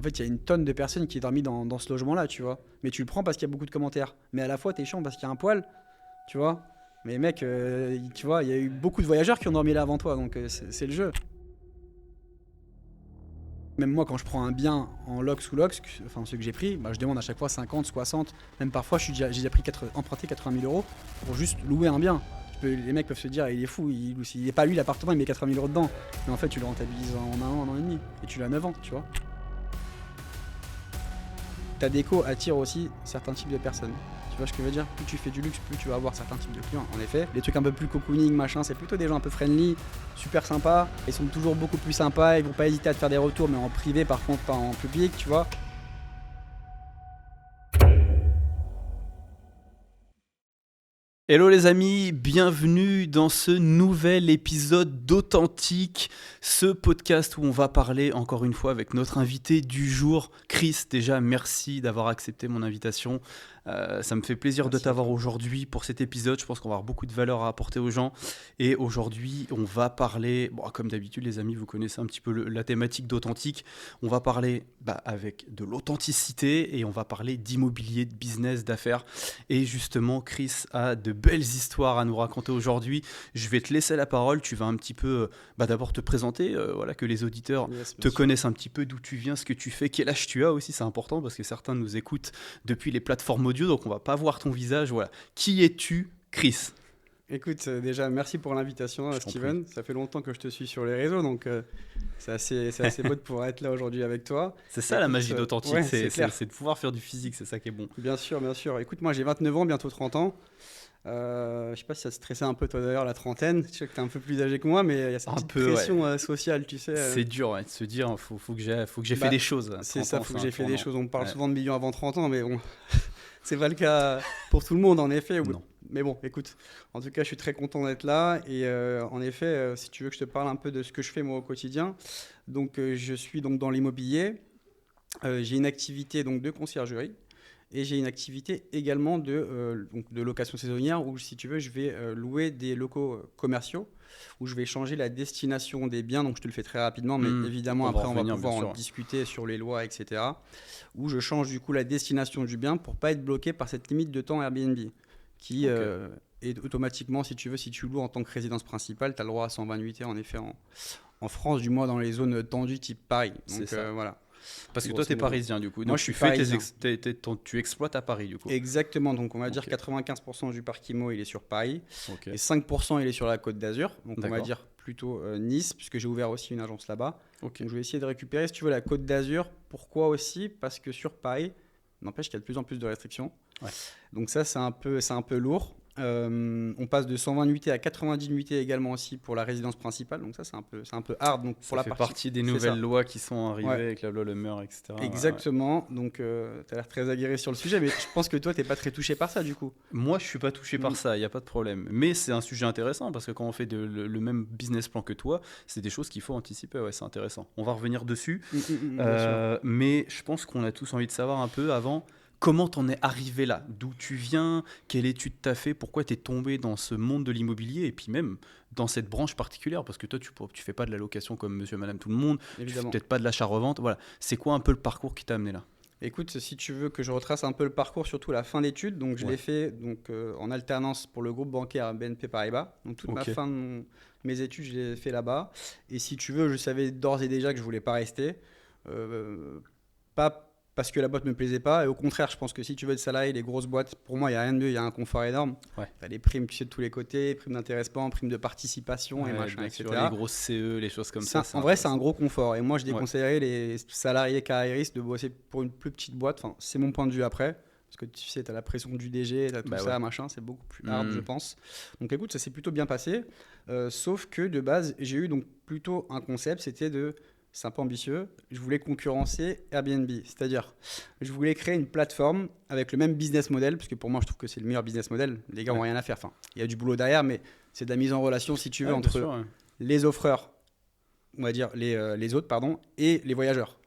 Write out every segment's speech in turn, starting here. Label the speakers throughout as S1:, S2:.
S1: En fait, il y a une tonne de personnes qui ont dormi dans ce logement-là, tu vois. Mais tu le prends parce qu'il y a beaucoup de commentaires. Mais à la fois, t'es chiant parce qu'il y a un poil, tu vois. Mais mec, tu vois, il y a eu beaucoup de voyageurs qui ont dormi là avant toi, donc c'est le jeu. Même moi, quand je prends un bien en loc sous loc, enfin ceux que j'ai pris, je demande à chaque fois 50, 60, même parfois j'ai déjà emprunté 80 000 euros pour juste louer un bien. Les mecs peuvent se dire, il est fou, il n'est pas lui l'appartement, il met 80 000 euros dedans. Mais en fait, tu le rentabilises en un an et demi, et tu l'as 9 ans, tu vois. Ta déco attire aussi certains types de personnes. Tu vois ce que je veux dire? Plus tu fais du luxe, plus tu vas avoir certains types de clients. En effet, les trucs un peu plus cocooning, machin, c'est plutôt des gens un peu friendly, super sympas. Ils sont toujours beaucoup plus sympas, ils vont pas hésiter à te faire des retours, mais en privé par contre, pas en public, tu vois.
S2: Hello les amis, bienvenue dans ce nouvel épisode d'Authentique, ce podcast où on va parler encore une fois avec notre invité du jour, Chris. Déjà, merci d'avoir accepté mon invitation. Ça me fait plaisir de t'avoir aujourd'hui pour cet épisode. Je pense qu'on va avoir beaucoup de valeur à apporter aux gens. Et aujourd'hui, on va parler, comme d'habitude les amis, vous connaissez un petit peu la thématique d'Authentique. On va parler avec de l'authenticité et on va parler d'immobilier, de business, d'affaires. Et justement, Chris a de belles histoires à nous raconter aujourd'hui. Je vais te laisser la parole. Tu vas un petit peu d'abord te présenter, que les auditeurs te connaissent un petit peu, d'où tu viens, ce que tu fais, quel âge tu as aussi, c'est important parce que certains nous écoutent depuis les plateformes audio, donc on va pas voir ton visage. Voilà. Qui es-tu, Chris?
S1: Écoute, déjà, merci pour l'invitation, Steven. Ça fait longtemps que je te suis sur les réseaux, donc c'est assez beau de pouvoir être là aujourd'hui avec toi.
S2: C'est ça. Écoute, la magie d'Authentique, ouais, c'est de pouvoir faire du physique, c'est ça qui est bon.
S1: Bien sûr, bien sûr. Écoute, moi j'ai 29 ans, bientôt 30 ans. Je sais pas si ça te stressait un peu toi d'ailleurs, la trentaine. Je sais que tu es un peu plus âgé que moi, mais il y a cette petite pression sociale, tu sais.
S2: C'est dur de se dire, faut que j'ai fait des choses.
S1: C'est ça, faut que j'ai fait des choses. On me parle souvent de millions avant 30 ans, mais bon, c'est pas le cas pour tout le monde en effet.
S2: Non.
S1: Mais bon, écoute, en tout cas, je suis très content d'être là. Et en effet, si tu veux que je te parle un peu de ce que je fais moi au quotidien, donc je suis donc dans l'immobilier. J'ai une activité donc de conciergerie. Et j'ai une activité également de location saisonnière où, si tu veux, je vais louer des locaux commerciaux où je vais changer la destination des biens. Donc, je te le fais très rapidement, mais évidemment, après, on va pouvoir en discuter sur les lois, etc. Où je change du coup la destination du bien pour ne pas être bloqué par cette limite de temps Airbnb qui est automatiquement, si tu veux, si tu loues en tant que résidence principale, tu as le droit à 120 nuitées en effet en France, du moins dans les zones tendues type Paris. Donc, voilà.
S2: Parce que toi, tu es parisien du coup.
S1: Moi, je suis parisien.
S2: Tu exploites à Paris du coup.
S1: Exactement. Donc, on va dire 95% du parc IMO, il est sur Paris. Et 5%, il est sur la Côte d'Azur. Donc, on va dire plutôt Nice, puisque j'ai ouvert aussi une agence là-bas. Donc, je vais essayer de récupérer, si tu veux, la Côte d'Azur. Pourquoi aussi? Parce que sur Paris, n'empêche qu'il y a de plus en plus de restrictions. Ouais. Donc, ça, c'est un peu lourd. On passe de 120 nuitées à 90 nuitées également aussi pour la résidence principale, donc ça c'est un peu hard. Donc
S2: ça fait partie des nouvelles lois qui sont arrivées avec la loi Le Meur, etc.
S1: Exactement, donc tu as l'air très aguerri sur le sujet, mais je pense que toi t'es pas très touché par ça du coup.
S2: Moi je suis pas touché par ça, il n'y a pas de problème, mais c'est un sujet intéressant parce que quand on fait le même business plan que toi, c'est des choses qu'il faut anticiper, c'est intéressant. On va revenir dessus, mais je pense qu'on a tous envie de savoir un peu avant. Comment t'en es arrivé là? D'où tu viens? Quelle étude t'as fait? Pourquoi t'es tombé dans ce monde de l'immobilier? Et puis même dans cette branche particulière, parce que toi, tu fais pas de la location comme monsieur, madame, tout le monde. Évidemment. Tu fais peut-être pas de l'achat-revente. Voilà. C'est quoi un peu le parcours qui t'a amené là?
S1: Écoute, si tu veux que je retrace un peu le parcours, surtout la fin d'études, donc je l'ai fait en alternance pour le groupe bancaire BNP Paribas. Donc toute ma fin de mes études, je l'ai fait là-bas. Et si tu veux, je savais d'ores et déjà que je voulais pas rester. Pas parce que la boîte me plaisait pas, et au contraire, je pense que si tu veux être salarié, les grosses boîtes, pour moi, il n'y a rien de mieux, il y a un confort énorme. Tu as les primes, tu sais, de tous les côtés, primes d'intéressement, primes de participation et machin, etc.
S2: Les grosses CE, les choses comme ça.
S1: En vrai, c'est un gros confort. Et moi, je déconseillerais les salariés carriéristes de bosser pour une plus petite boîte. Enfin, c'est mon point de vue après. Parce que tu sais, tu as la pression du DG, tu as tout ça, machin, c'est beaucoup plus hard, je pense. Donc écoute, ça s'est plutôt bien passé. Sauf que de base, j'ai eu donc plutôt un concept, c'était de... C'est un peu ambitieux. Je voulais concurrencer Airbnb. C'est-à-dire, je voulais créer une plateforme avec le même business model, parce que pour moi, je trouve que c'est le meilleur business model. Les gars n'ont rien à faire. Enfin, il y a du boulot derrière, mais c'est de la mise en relation, si tu veux, entre les offreurs, on va dire les autres, et les voyageurs.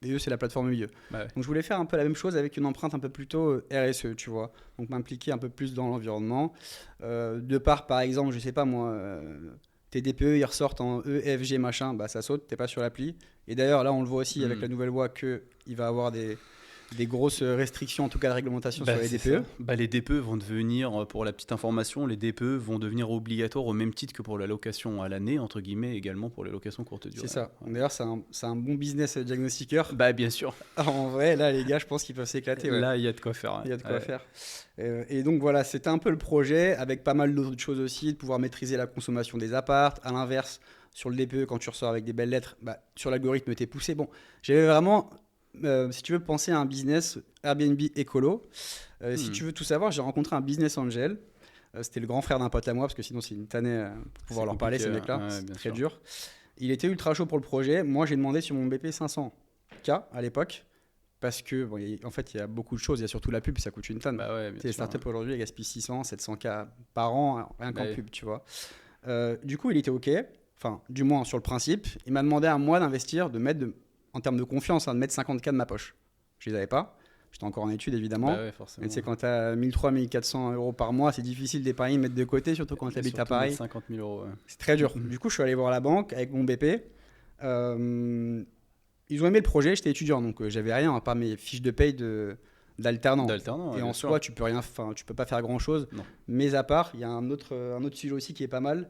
S1: Et eux, c'est la plateforme au milieu. Donc, je voulais faire un peu la même chose avec une empreinte un peu plutôt RSE, tu vois. Donc, m'impliquer un peu plus dans l'environnement. De part, par exemple, je sais pas moi... tes DPE ils ressortent en E, F, G machin, bah ça saute, t'es pas sur l'appli. Et d'ailleurs là on le voit aussi avec la nouvelle loi qu'il va y avoir des grosses restrictions, en tout cas de réglementation sur les DPE.
S2: Les DPE vont devenir, pour la petite information, les DPE vont devenir obligatoires au même titre que pour la location à l'année, entre guillemets, également pour les locations courte durée.
S1: C'est ça. D'ailleurs, c'est un bon business diagnostiqueur.
S2: Bien sûr.
S1: En vrai, là, les gars, je pense qu'ils peuvent s'éclater.
S2: Là, il y a de quoi faire.
S1: Il y a de quoi faire. Et donc, voilà, c'était un peu le projet, avec pas mal d'autres choses aussi, de pouvoir maîtriser la consommation des appartes. À l'inverse, sur le DPE, quand tu ressors avec des belles lettres, sur l'algorithme, t'es poussé. Bon, j'avais vraiment... si tu veux penser à un business Airbnb écolo, si tu veux tout savoir, j'ai rencontré un business angel. C'était le grand frère d'un pote à moi, parce que sinon c'est une tannée pour pouvoir leur parler, ces mecs-là. C'est très dur. Il était ultra chaud pour le projet. Moi, j'ai demandé sur mon BP 500K à l'époque, parce que en fait, il y a beaucoup de choses. Il y a surtout la pub, ça coûte une tonne. Les startups aujourd'hui, elles gaspillent 600, 700K par an, rien qu'en pub, tu vois. Du coup, il était OK, enfin, du moins sur le principe. Il m'a demandé à moi d'investir, en termes de confiance, de mettre 50K de ma poche. Je les avais pas. J'étais encore en études, évidemment. Mais tu sais, quand tu as 1300-1400 euros par mois, c'est difficile d'épargner, de mettre de côté, surtout quand tu habites à Paris.
S2: 50 000 euros. Ouais.
S1: C'est très dur. Du coup, je suis allé voir la banque avec mon BP. Ils ont aimé le projet. J'étais étudiant, donc j'avais rien à part mes fiches de paye d'alternant. Et en soi, tu peux pas faire grand-chose. Mais à part, il y a un autre sujet aussi qui est pas mal.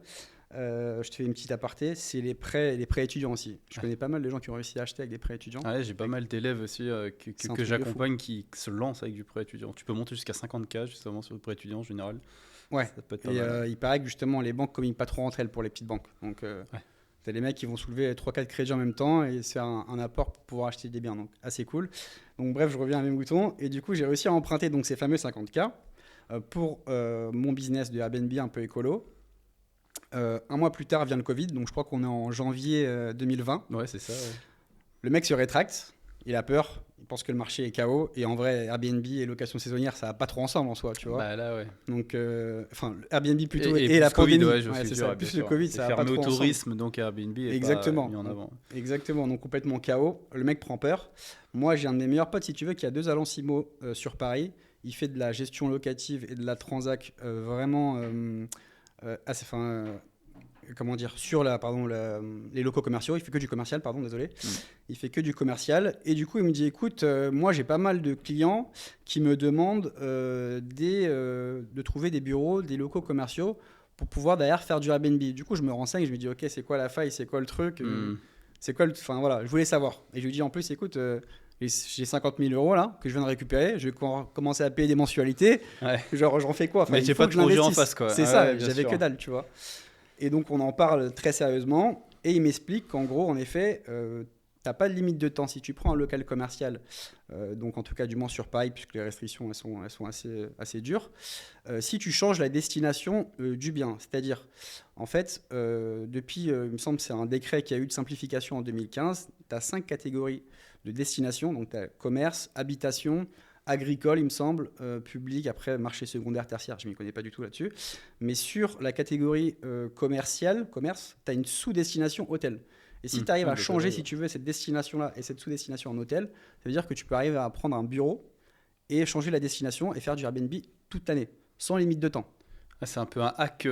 S1: Je te fais une petite aparté, c'est les prêts étudiants aussi. Je connais pas mal de gens qui ont réussi à acheter avec des prêts étudiants.
S2: J'ai pas mal d'élèves aussi que j'accompagne qui se lancent avec du prêt étudiant. Tu peux monter jusqu'à 50K justement sur le prêt étudiant en général.
S1: Ouais, ça peut être pas mal. Il paraît que justement les banques communiquent pas trop entre elles pour les petites banques. Donc t'as les mecs qui vont soulever 3-4 crédits en même temps et se faire un apport pour pouvoir acheter des biens. Donc assez cool. Donc bref, je reviens à mes moutons. Et du coup, j'ai réussi à emprunter donc ces fameux 50K pour mon business de Airbnb un peu écolo. Un mois plus tard vient le Covid, donc je crois qu'on est en janvier 2020.
S2: Ouais, c'est ça. Ouais.
S1: Le mec se rétracte, il a peur, il pense que le marché est KO. Et en vrai, Airbnb et location saisonnière, ça va pas trop ensemble en soi, tu vois.
S2: Là, ouais.
S1: Donc, Airbnb plutôt et la pandémie.
S2: C'est ça.
S1: Plus le Covid, ça va pas trop
S2: ensemble. Fermé au tourisme,
S1: ensemble.
S2: Donc Airbnb est
S1: Exactement.
S2: pas mis en avant.
S1: Exactement, donc complètement KO. Le mec prend peur. Moi, j'ai un de mes meilleurs potes, si tu veux, qui a 2 agences IMO sur Paris. Il fait de la gestion locative et de la transac vraiment comment dire, sur les locaux commerciaux. Il fait que du commercial, désolé. Il fait que du commercial. Et du coup, il me dit, écoute, moi, j'ai pas mal de clients qui me demandent de trouver des bureaux, des locaux commerciaux pour pouvoir derrière faire du Airbnb. Du coup, je me renseigne, je me dis, ok, c'est quoi la faille, c'est quoi le truc, c'est quoi enfin voilà, je voulais savoir. Et je lui dis en plus, écoute, j'ai 50 000 euros là que je viens de récupérer, je vais commencer à payer des mensualités. Genre, j'en fais quoi?
S2: Mais j'ai pas de projet en face, quoi.
S1: C'est ça, j'avais que dalle, tu vois. Et donc, on en parle très sérieusement. Et il m'explique qu'en gros, en effet, t'as pas de limite de temps. Si tu prends un local commercial, donc en tout cas du moins sur Paris, puisque les restrictions elles sont assez dures, si tu changes la destination du bien, c'est-à-dire, en fait, depuis, il me semble, c'est un décret qui a eu de simplification en 2015, tu as 5 catégories de destination, donc tu as commerce, habitation, agricole, il me semble, public, après marché secondaire, tertiaire, je ne m'y connais pas du tout là-dessus. Mais sur la catégorie commerce, tu as une sous-destination hôtel. Et si tu arrives à changer, si tu veux, cette destination-là et cette sous-destination en hôtel, ça veut dire que tu peux arriver à prendre un bureau et changer la destination et faire du Airbnb toute l'année, sans limite de temps.
S2: C'est un peu un hack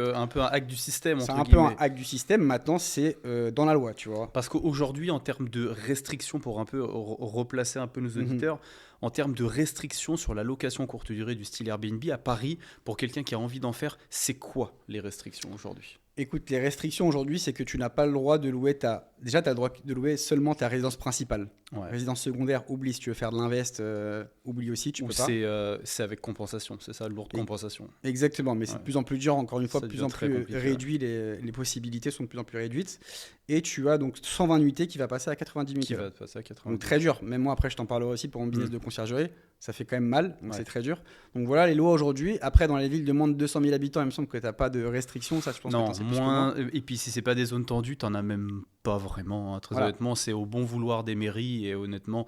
S2: du système.
S1: C'est un peu un hack du système. Maintenant, c'est dans la loi, tu vois.
S2: Parce qu'aujourd'hui, en termes de restrictions, pour un peu replacer un peu nos auditeurs, en termes de restrictions sur la location courte durée du style Airbnb à Paris, pour quelqu'un qui a envie d'en faire, c'est quoi les restrictions aujourd'hui ?
S1: Écoute, les restrictions aujourd'hui, c'est que tu n'as pas le droit de louer Déjà, tu as le droit de louer seulement ta résidence principale. Ouais. Résidence secondaire, oublie. Si tu veux faire de l'invest, oublie aussi, tu peux pas.
S2: C'est avec compensation, c'est ça, lourde compensation.
S1: Exactement, mais c'est de plus en plus dur, encore une fois, de plus en plus réduit, les possibilités sont de plus en plus réduites. Et tu as donc 120 nuitées qui va passer à 90 nuitées. Donc très dur. Même moi, après, je t'en parlerai aussi pour mon business de conciergerie. Ça fait quand même mal, donc c'est très dur. Donc voilà les lois aujourd'hui. Après, dans les villes de moins de 200 000 habitants, il me semble que tu n'as pas de restrictions. Ça, je pense
S2: que moins. Et puis, si c'est pas des zones tendues, tu n'en as même pas vraiment. Hein. Très honnêtement, c'est au bon vouloir des mairies. Et honnêtement,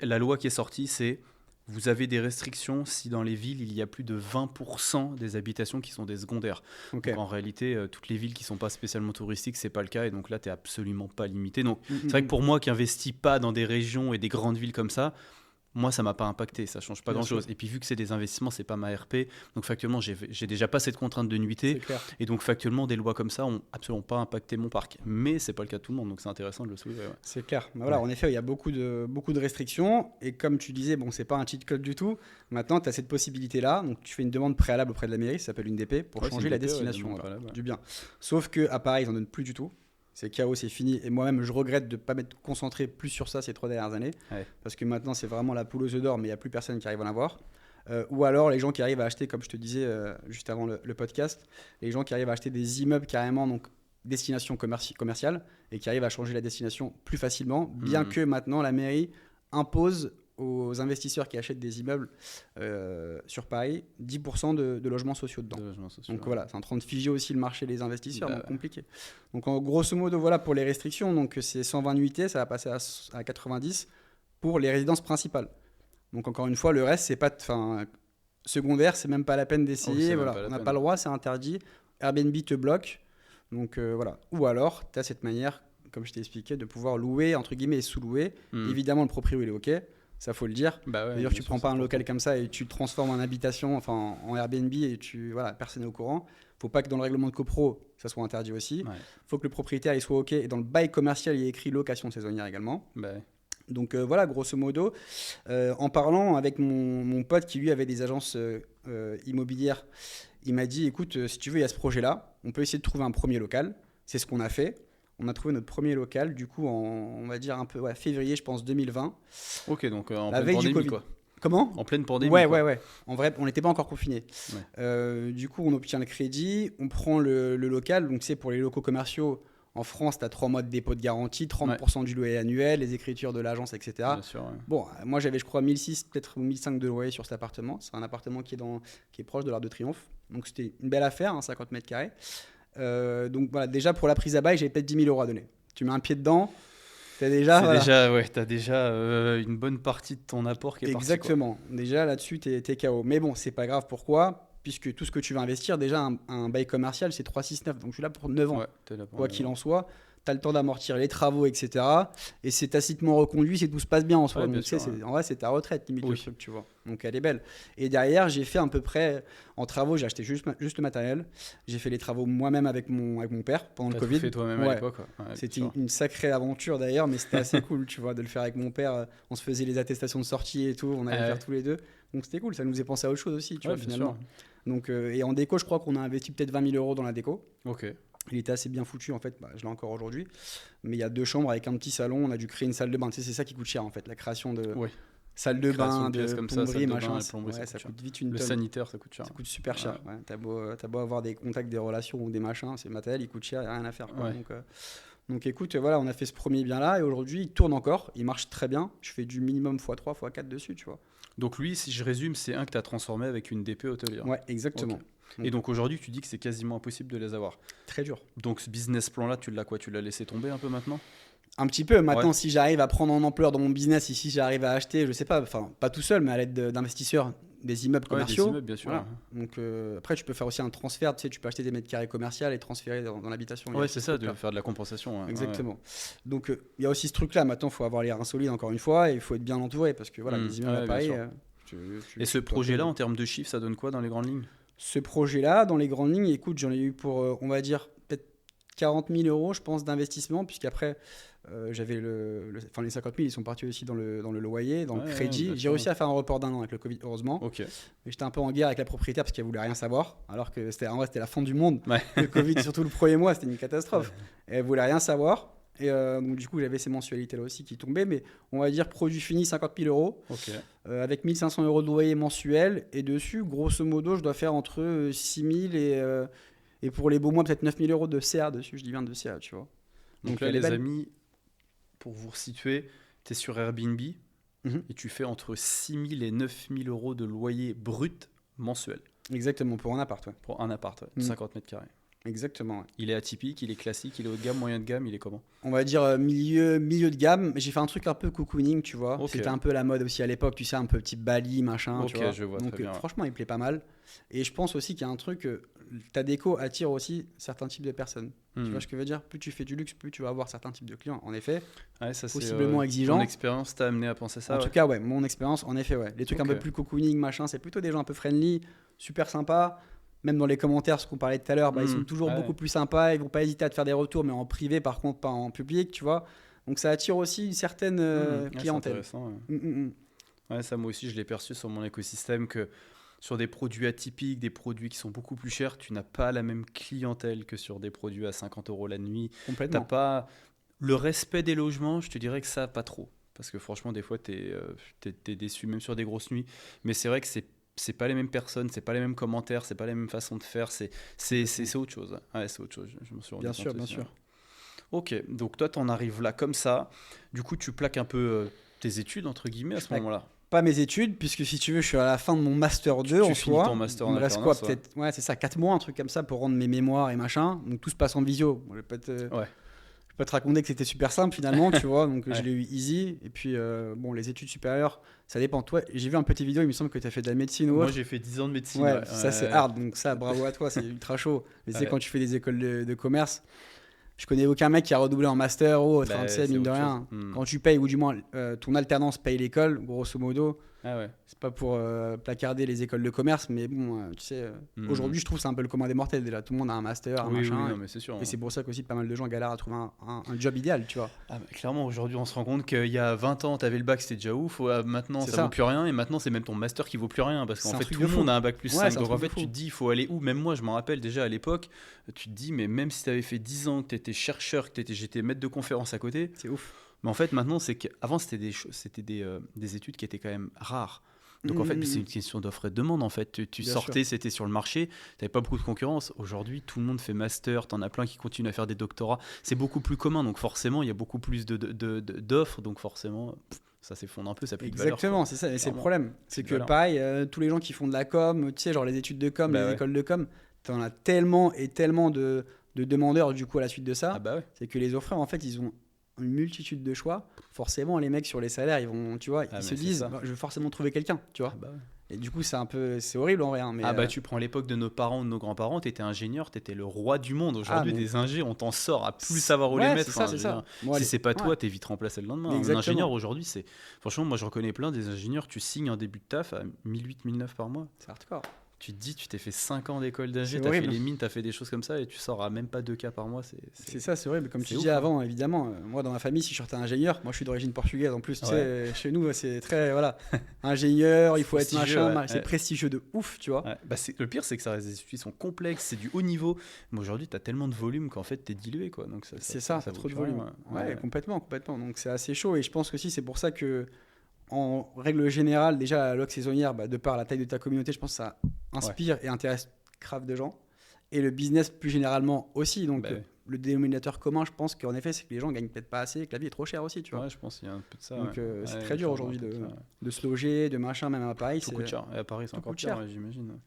S2: la loi qui est sortie, c'est vous avez des restrictions si dans les villes, il y a plus de 20% des habitations qui sont des secondaires. Okay. Donc, en réalité, toutes les villes qui ne sont pas spécialement touristiques, ce n'est pas le cas. Et donc là, tu n'es absolument pas limité. Donc, c'est vrai que pour moi qui n'investis pas dans des régions et des grandes villes comme ça, moi, ça m'a pas impacté, ça change pas
S1: Bien
S2: grand-chose.
S1: sûr.
S2: Et puis, vu que c'est des investissements, c'est pas ma RP. Donc, factuellement, j'ai déjà pas cette contrainte de
S1: C'est
S2: nuitée.
S1: clair.
S2: Et donc, factuellement, des lois comme ça ont absolument pas impacté mon parc. Mais c'est pas le cas de tout le monde, donc c'est intéressant de le soulever. Ouais.
S1: C'est clair. Mais voilà,
S2: Ouais.
S1: en effet, il y a beaucoup de restrictions. Et comme tu disais, bon, c'est pas un cheat code du tout. Maintenant, tu as cette possibilité-là. Donc, tu fais une demande préalable auprès de la mairie, ça s'appelle une DP, pour
S2: Ouais, c'est
S1: changer
S2: une
S1: la
S2: DP, ouais,
S1: destination
S2: demande
S1: voilà,
S2: préalable, ouais.
S1: du bien. Sauf que à Paris, ils n'en donnent plus du tout. C'est chaos, c'est fini. Et moi-même, je regrette de ne pas m'être concentré plus sur ça ces 3 dernières années.
S2: Ouais.
S1: Parce que maintenant, c'est vraiment la poule aux œufs d'or, mais il n'y a plus personne qui arrive à en avoir. Ou alors, les gens qui arrivent à acheter, comme je te disais juste avant le podcast, les gens qui arrivent à acheter des immeubles carrément, donc destination commerciale, et qui arrivent à changer la destination plus facilement, bien que maintenant la mairie impose aux investisseurs qui achètent des immeubles sur Paris 10% de logements sociaux dedans.
S2: De logements sociaux,
S1: Donc
S2: ouais.
S1: voilà, c'est en train de figer aussi le marché des investisseurs,
S2: Bah,
S1: donc compliqué. Donc en grosso modo, voilà pour les restrictions, donc c'est 120 nuitées, ça va passer à 90 pour les résidences principales. Donc encore une fois, le reste, c'est pas, enfin, secondaire, c'est même pas la peine
S2: Oh,
S1: d'essayer.
S2: c'est même
S1: Voilà,
S2: pas la
S1: on n'a
S2: peine.
S1: pas le droit, c'est interdit. Airbnb te bloque. Donc voilà. Ou alors, tu as cette manière, comme je t'ai expliqué, de pouvoir louer, entre guillemets, et sous-louer. Évidemment, le proprio, il est OK. Ça, faut le dire.
S2: Bah ouais,
S1: D'ailleurs,
S2: bien
S1: tu
S2: sûr,
S1: prends
S2: c'est
S1: pas un
S2: important.
S1: local comme ça et tu le transformes en habitation, enfin en Airbnb, et voilà, personne n'est au courant. Faut pas que dans le règlement de copro, ça soit interdit aussi.
S2: Ouais.
S1: Faut que le propriétaire il soit OK. Et dans le bail commercial, il y a écrit location saisonnière également.
S2: Bah ouais.
S1: Donc voilà, grosso modo, en parlant avec mon pote qui lui avait des agences immobilières, il m'a dit, écoute, si tu veux, il y a ce projet-là, on peut essayer de trouver un premier local. C'est ce qu'on a fait. On a trouvé notre premier local, du coup, on va dire un peu février, je pense, 2020.
S2: Ok, donc en
S1: La
S2: pleine
S1: veille du
S2: pandémie,
S1: Covid.
S2: quoi.
S1: Comment ?
S2: En pleine pandémie,
S1: Ouais,
S2: quoi.
S1: ouais, ouais. En vrai, on n'était pas encore confinés.
S2: Ouais.
S1: Du coup, on obtient le crédit, on prend le local. Donc, c'est pour les locaux commerciaux. En France, tu as 3 mois de dépôt de garantie, 30% du loyer annuel, les écritures de l'agence, etc.
S2: Bien sûr, ouais.
S1: Bon, moi j'avais, je crois, 1006, peut-être 1005 de loyer sur cet appartement. C'est un appartement qui est proche de l'Arc de Triomphe. Donc c'était une belle affaire, hein, 50 mètres carrés. Donc voilà, déjà pour la prise à bail, j'avais peut-être 10 000 € à donner. Tu mets un pied dedans, t'as déjà.
S2: T'as déjà une bonne partie de ton apport qui est parti.
S1: Exactement. Déjà là-dessus, t'es KO. Mais bon, c'est pas grave. Pourquoi ? Puisque tout ce que tu vas investir, déjà un bail commercial, c'est 3,6,9. Donc je suis là pour 9 ans.
S2: Ouais, t'es là pour
S1: Quoi
S2: 9
S1: qu'il
S2: ans.
S1: en soit, tu as le temps d'amortir les travaux, etc. Et c'est tacitement reconduit si tout se passe bien en soi.
S2: Ouais,
S1: Donc,
S2: bien
S1: tu sais,
S2: sûr, ouais.
S1: en vrai, c'est ta retraite, limite,
S2: Oui.
S1: le truc, tu vois. Donc, elle est belle. Et derrière, j'ai fait à peu près, en travaux, j'ai acheté juste le matériel. J'ai fait les travaux moi-même avec mon père pendant le
S2: T'as
S1: Covid.
S2: tout fait toi-même à
S1: Ouais.
S2: l'époque, quoi. Ouais, bien
S1: C'était
S2: sûr.
S1: une sacrée aventure d'ailleurs, mais c'était assez cool, tu vois, de le faire avec mon père. On se faisait les attestations de sortie et tout, on allait
S2: Ah
S1: faire
S2: ouais.
S1: tous les deux. Donc c'était cool, ça nous faisait penser à autre chose aussi, tu
S2: Ouais,
S1: vois,
S2: bien
S1: finalement.
S2: sûr.
S1: Donc, et en déco, je crois qu'on a investi peut-être 20 000 € dans la déco.
S2: Ok.
S1: Il était assez bien foutu en fait, je l'ai encore aujourd'hui. Mais il y a 2 chambres avec un petit salon, on a dû créer une salle de bain. Tu sais, c'est ça qui coûte cher en fait, la création de
S2: Ouais.
S1: salle de
S2: Création
S1: bain,
S2: de pièces
S1: de
S2: comme ça,
S1: plomberie,
S2: salle de bain
S1: machin.
S2: et plomberie,
S1: Ouais,
S2: ça
S1: ça
S2: coûte
S1: coûte vite une
S2: Le
S1: tonne.
S2: sanitaire, ça coûte cher.
S1: Ça coûte super cher. Ouais, t'as beau avoir des contacts, des relations ou des machins, c'est le matériel, il coûte cher, il n'y a rien à faire. Quoi.
S2: Ouais.
S1: Donc écoute, voilà, on a fait ce premier bien là et aujourd'hui il tourne encore, il marche très bien. Je fais du minimum x3, x4 dessus, tu vois.
S2: Donc lui, si je résume, c'est un que tu as transformé avec une DP hôtelière.
S1: Ouais, exactement.
S2: Ok. Et donc aujourd'hui, tu dis que c'est quasiment impossible de les avoir.
S1: Très dur.
S2: Donc ce business plan-là, tu l'as quoi ? Tu l'as laissé tomber un peu maintenant ?
S1: Un petit peu. Maintenant,
S2: Ouais.
S1: si j'arrive à prendre en ampleur dans mon business, ici j'arrive à acheter, je sais pas, enfin pas tout seul, mais à l'aide d'investisseurs, des immeubles
S2: Ouais, des
S1: commerciaux.
S2: immeubles, bien sûr.
S1: Voilà. Donc après, tu peux faire aussi un transfert. Tu sais, tu peux acheter des mètres carrés commerciaux et transférer dans l'habitation. Il y a
S2: Ouais,
S1: ce
S2: c'est ça, de
S1: truc-là.
S2: faire de la compensation. Ouais.
S1: Exactement. Donc il y a aussi ce truc-là. Maintenant, il faut avoir les reins solides encore une fois et il faut être bien entouré parce que voilà, les immeubles
S2: Ouais,
S1: à
S2: bien
S1: Paris.
S2: sûr. Et ce
S1: tu dois
S2: projet-là,
S1: payer.
S2: en termes de chiffres, ça donne quoi dans les grandes lignes ?
S1: Ce projet-là, dans les grandes lignes, écoute, j'en ai eu pour, on va dire, peut-être 40 000 €, je pense, d'investissement, puisqu'après, j'avais enfin, les 50 000, ils sont partis aussi dans le loyer, dans le
S2: Ouais,
S1: crédit.
S2: bien
S1: J'ai
S2: sûr.
S1: réussi à faire un report d'1 an avec le Covid, heureusement.
S2: Ok.
S1: Mais j'étais un peu en guerre avec la propriétaire parce qu'elle voulait rien savoir, alors que en vrai, c'était la fin du monde.
S2: Ouais.
S1: Le Covid, surtout le premier mois, c'était une catastrophe. Et elle voulait rien savoir. Et donc, du coup, j'avais ces mensualités-là aussi qui tombaient. Mais on va dire produit fini, 50 000 €.
S2: Ok.
S1: Avec 1 500 € de loyer mensuel. Et dessus, grosso modo, je dois faire entre 6 000 et pour les beaux mois, peut-être 9 000 € de CA dessus. Je dis bien de CA, tu vois.
S2: Donc là,
S1: elle est
S2: les
S1: belle.
S2: amis, pour vous resituer, tu es sur Airbnb
S1: Mhm.
S2: et tu fais entre 6 000 et 9 000 € de loyer brut mensuel
S1: Exactement, pour un appart, ouais.
S2: pour un appart, de
S1: Mhm.
S2: 50 mètres carrés.
S1: Exactement, ouais.
S2: Il est atypique, il est classique, il est haut de gamme, moyen de gamme, il est comment ?
S1: On va dire milieu de gamme. J'ai fait un truc un peu cocooning, tu vois.
S2: Ok.
S1: C'était un peu la mode aussi à l'époque, tu sais, un peu petit Bali, machin.
S2: Ok,
S1: tu vois.
S2: je vois
S1: Donc
S2: très bien, ouais.
S1: franchement, il plaît pas mal. Et je pense aussi qu'il y a un truc, ta déco attire aussi certains types de personnes. Tu
S2: Hmm.
S1: vois ce que je veux dire? Plus tu fais du luxe, plus tu vas avoir certains types de clients. En effet,
S2: Ouais, ça, c'est,
S1: possiblement exigeant.
S2: ton expérience t'a amené à penser ça,
S1: En
S2: ouais.
S1: tout cas, ouais, mon expérience, en effet, ouais. Les trucs un
S2: Ok.
S1: peu plus cocooning, machin, c'est plutôt des gens un peu friendly, super sympas. Même dans les commentaires, ce qu'on parlait tout à l'heure, ils sont toujours
S2: Ouais.
S1: beaucoup plus sympas. Ils vont pas hésiter à te faire des retours, mais en privé, par contre, pas en public, tu vois. Donc ça attire aussi une certaine
S2: Ouais, c'est
S1: clientèle.
S2: intéressant, ouais.
S1: Mm, mm.
S2: Ouais, ça, moi aussi, je l'ai perçu sur mon écosystème que sur des produits atypiques, des produits qui sont beaucoup plus chers, tu n'as pas la même clientèle que sur des produits à 50 € la nuit. T'as
S1: Complètement.
S2: pas le respect des logements, je te dirais que ça, pas trop. Parce que franchement, des fois, t'es déçu, même sur des grosses nuits. Mais c'est vrai que c'est pas les mêmes personnes, c'est pas les mêmes commentaires, c'est pas les mêmes façons de faire, c'est autre chose. Ouais, c'est autre chose, je m'en suis rendu
S1: Bien
S2: compte
S1: sûr, bien
S2: aussi,
S1: sûr.
S2: ouais. Ok, donc toi, t'en arrives là comme ça. Du coup, tu plaques un peu tes études, entre guillemets, à
S1: Je
S2: ce
S1: plaque
S2: moment-là.
S1: Pas mes études, puisque si tu veux, je suis à la fin de mon master 2
S2: Tu
S1: en
S2: finis
S1: soi.
S2: ton master
S1: Il
S2: en
S1: me reste quoi,
S2: alternance, ouais.
S1: peut-être, ouais, c'est ça, 4 mois, un truc comme ça, pour rendre mes mémoires et machin. Donc tout se passe en visio. Bon,
S2: Ouais.
S1: je vais pas te raconter que c'était super simple finalement, tu vois. Donc je
S2: Ouais.
S1: l'ai eu easy. Et puis, bon, les études supérieures, ça dépend. Toi, j'ai vu un peu tes vidéos, il me semble que tu as fait de la médecine ou
S2: Moi,
S1: autre.
S2: j'ai fait 10 ans de médecine.
S1: Ouais,
S2: Ouais.
S1: ça c'est hard. Donc ça, bravo à toi, c'est ultra chaud. Mais tu sais,
S2: Ouais.
S1: quand tu fais des écoles de commerce, je connais aucun mec qui a redoublé en master ou autre.
S2: Bah,
S1: Tu sais,
S2: c'est
S1: mine de
S2: autre
S1: rien.
S2: chose. Hmm.
S1: Quand tu payes, ou du moins ton alternance paye l'école, grosso modo.
S2: Ah ouais.
S1: C'est pas pour placarder les écoles de commerce, mais bon, tu sais,
S2: Mhm.
S1: aujourd'hui, je trouve que c'est un peu le commun des mortels déjà. Tout le monde a un master, un
S2: Oui, oui,
S1: machin.
S2: non, mais c'est sûr.
S1: Et c'est pour ça qu'aussi pas mal de gens galèrent à trouver un job idéal, tu vois.
S2: Ah, mais clairement, aujourd'hui, on se rend compte qu'il y a 20 ans, tu avais le bac, c'était déjà ouf. Maintenant,
S1: C'est
S2: ça
S1: ça.
S2: vaut plus rien. Et maintenant, c'est même ton master qui vaut plus rien. Parce
S1: C'est
S2: qu'en
S1: un
S2: fait,
S1: truc
S2: tout
S1: de
S2: le
S1: fou.
S2: monde a un bac plus
S1: Ouais,
S2: 5.
S1: c'est un
S2: Donc, en
S1: truc de
S2: fait, tu
S1: fou.
S2: te dis, il faut aller où? Même moi, je me rappelle déjà à l'époque, tu te dis, mais même si tu avais fait 10 ans, que tu étais chercheur, que j'étais maître de conférence à côté.
S1: C'est ouf.
S2: Mais en fait, maintenant, c'est qu'avant, c'était des études qui étaient quand même rares. Donc en fait, c'est une question d'offre et de demande. En fait, tu
S1: Bien
S2: sortais, c'était sur le marché, tu n'avais pas beaucoup de concurrence. Aujourd'hui, tout le monde fait master, tu en as plein qui continuent à faire des doctorats. C'est beaucoup plus commun, donc forcément, il y a beaucoup plus d'offres. Donc forcément, ça s'effondre un peu, ça n'a plus de valeur.
S1: Exactement, c'est ça. Et c'est le
S2: Clairement.
S1: problème. C'est
S2: de
S1: que
S2: valeur.
S1: pareil, tous les gens qui font de la com, tu sais, genre les études de com,
S2: Bah
S1: les
S2: ouais.
S1: écoles de com, t'en as tellement et tellement de demandeurs du coup à la suite de ça.
S2: Ah bah ouais.
S1: C'est que les offreurs, en fait, ils ont une multitude de choix. Forcément, les mecs sur les salaires, ils vont, tu vois,
S2: Ah,
S1: ils se
S2: mais c'est
S1: disent,
S2: ça.
S1: bah, je vais forcément trouver quelqu'un, tu vois.
S2: Ah bah ouais.
S1: Et du coup, c'est horrible en vrai. Mais
S2: Ah bah tu prends l'époque de nos parents ou de nos grands-parents, t'étais ingénieur, t'étais le roi du monde. Aujourd'hui,
S1: mais-
S2: des ingés, on t'en sort à plus savoir où les
S1: Ouais,
S2: mettre.
S1: c'est ça,
S2: Enfin,
S1: c'est
S2: je veux
S1: ça.
S2: dire,
S1: Moi,
S2: si
S1: les-
S2: c'est pas toi,
S1: ouais.
S2: t'es vite remplacé le lendemain. Un
S1: Exactement.
S2: ingénieur aujourd'hui, c'est. Franchement, moi j'en connais plein des ingénieurs, tu signes un début de taf à 1008, 1009 par mois.
S1: C'est hardcore.
S2: Tu te dis, tu t'es fait 5 ans d'école d'ingé,
S1: C'est
S2: t'as fait
S1: horrible.
S2: les mines, t'as fait des choses comme ça et tu sors à même pas 2K par mois.
S1: C'est ça, c'est horrible. Comme
S2: c'est
S1: tu
S2: ouf,
S1: disais
S2: hein.
S1: avant, évidemment, moi dans ma famille, si je sortais ingénieur, moi je suis d'origine portugaise en plus, tu
S2: Ouais.
S1: sais, chez nous c'est très, voilà, ingénieur, il faut être
S2: Prestigieux,
S1: machin,
S2: ouais,
S1: c'est
S2: ouais.
S1: prestigieux de ouf, tu vois.
S2: Ouais. Bah, le pire, c'est que ça reste des études qui sont complexes, c'est du haut niveau. Mais aujourd'hui, t'as tellement de volume qu'en fait, t'es dilué. Quoi. Donc
S1: C'est ça, t'as
S2: vaut
S1: trop de
S2: plus rien,
S1: volume.
S2: ouais.
S1: Ouais, complètement, complètement. Donc c'est assez chaud et je pense que si c'est pour ça que, en règle générale, déjà la log saisonnière, bah, de par la taille de ta communauté, je pense que ça inspire et intéresse grave de gens. Et le business plus généralement aussi. Donc
S2: Bah ouais.
S1: le dénominateur commun, je pense qu'en effet, c'est que les gens gagnent peut-être pas assez et que la vie est trop chère aussi, tu vois.
S2: Ouais, je pense qu'il y a un peu de ça.
S1: Donc
S2: ouais.
S1: c'est
S2: Ouais,
S1: très dur
S2: clairement,
S1: aujourd'hui
S2: un peu de ça, ouais.
S1: de se loger, de machin, même à Paris.
S2: Tout coûte cher. Et à Paris, c'est
S1: tout
S2: encore
S1: coûte
S2: pire,
S1: cher.
S2: ouais, j'imagine.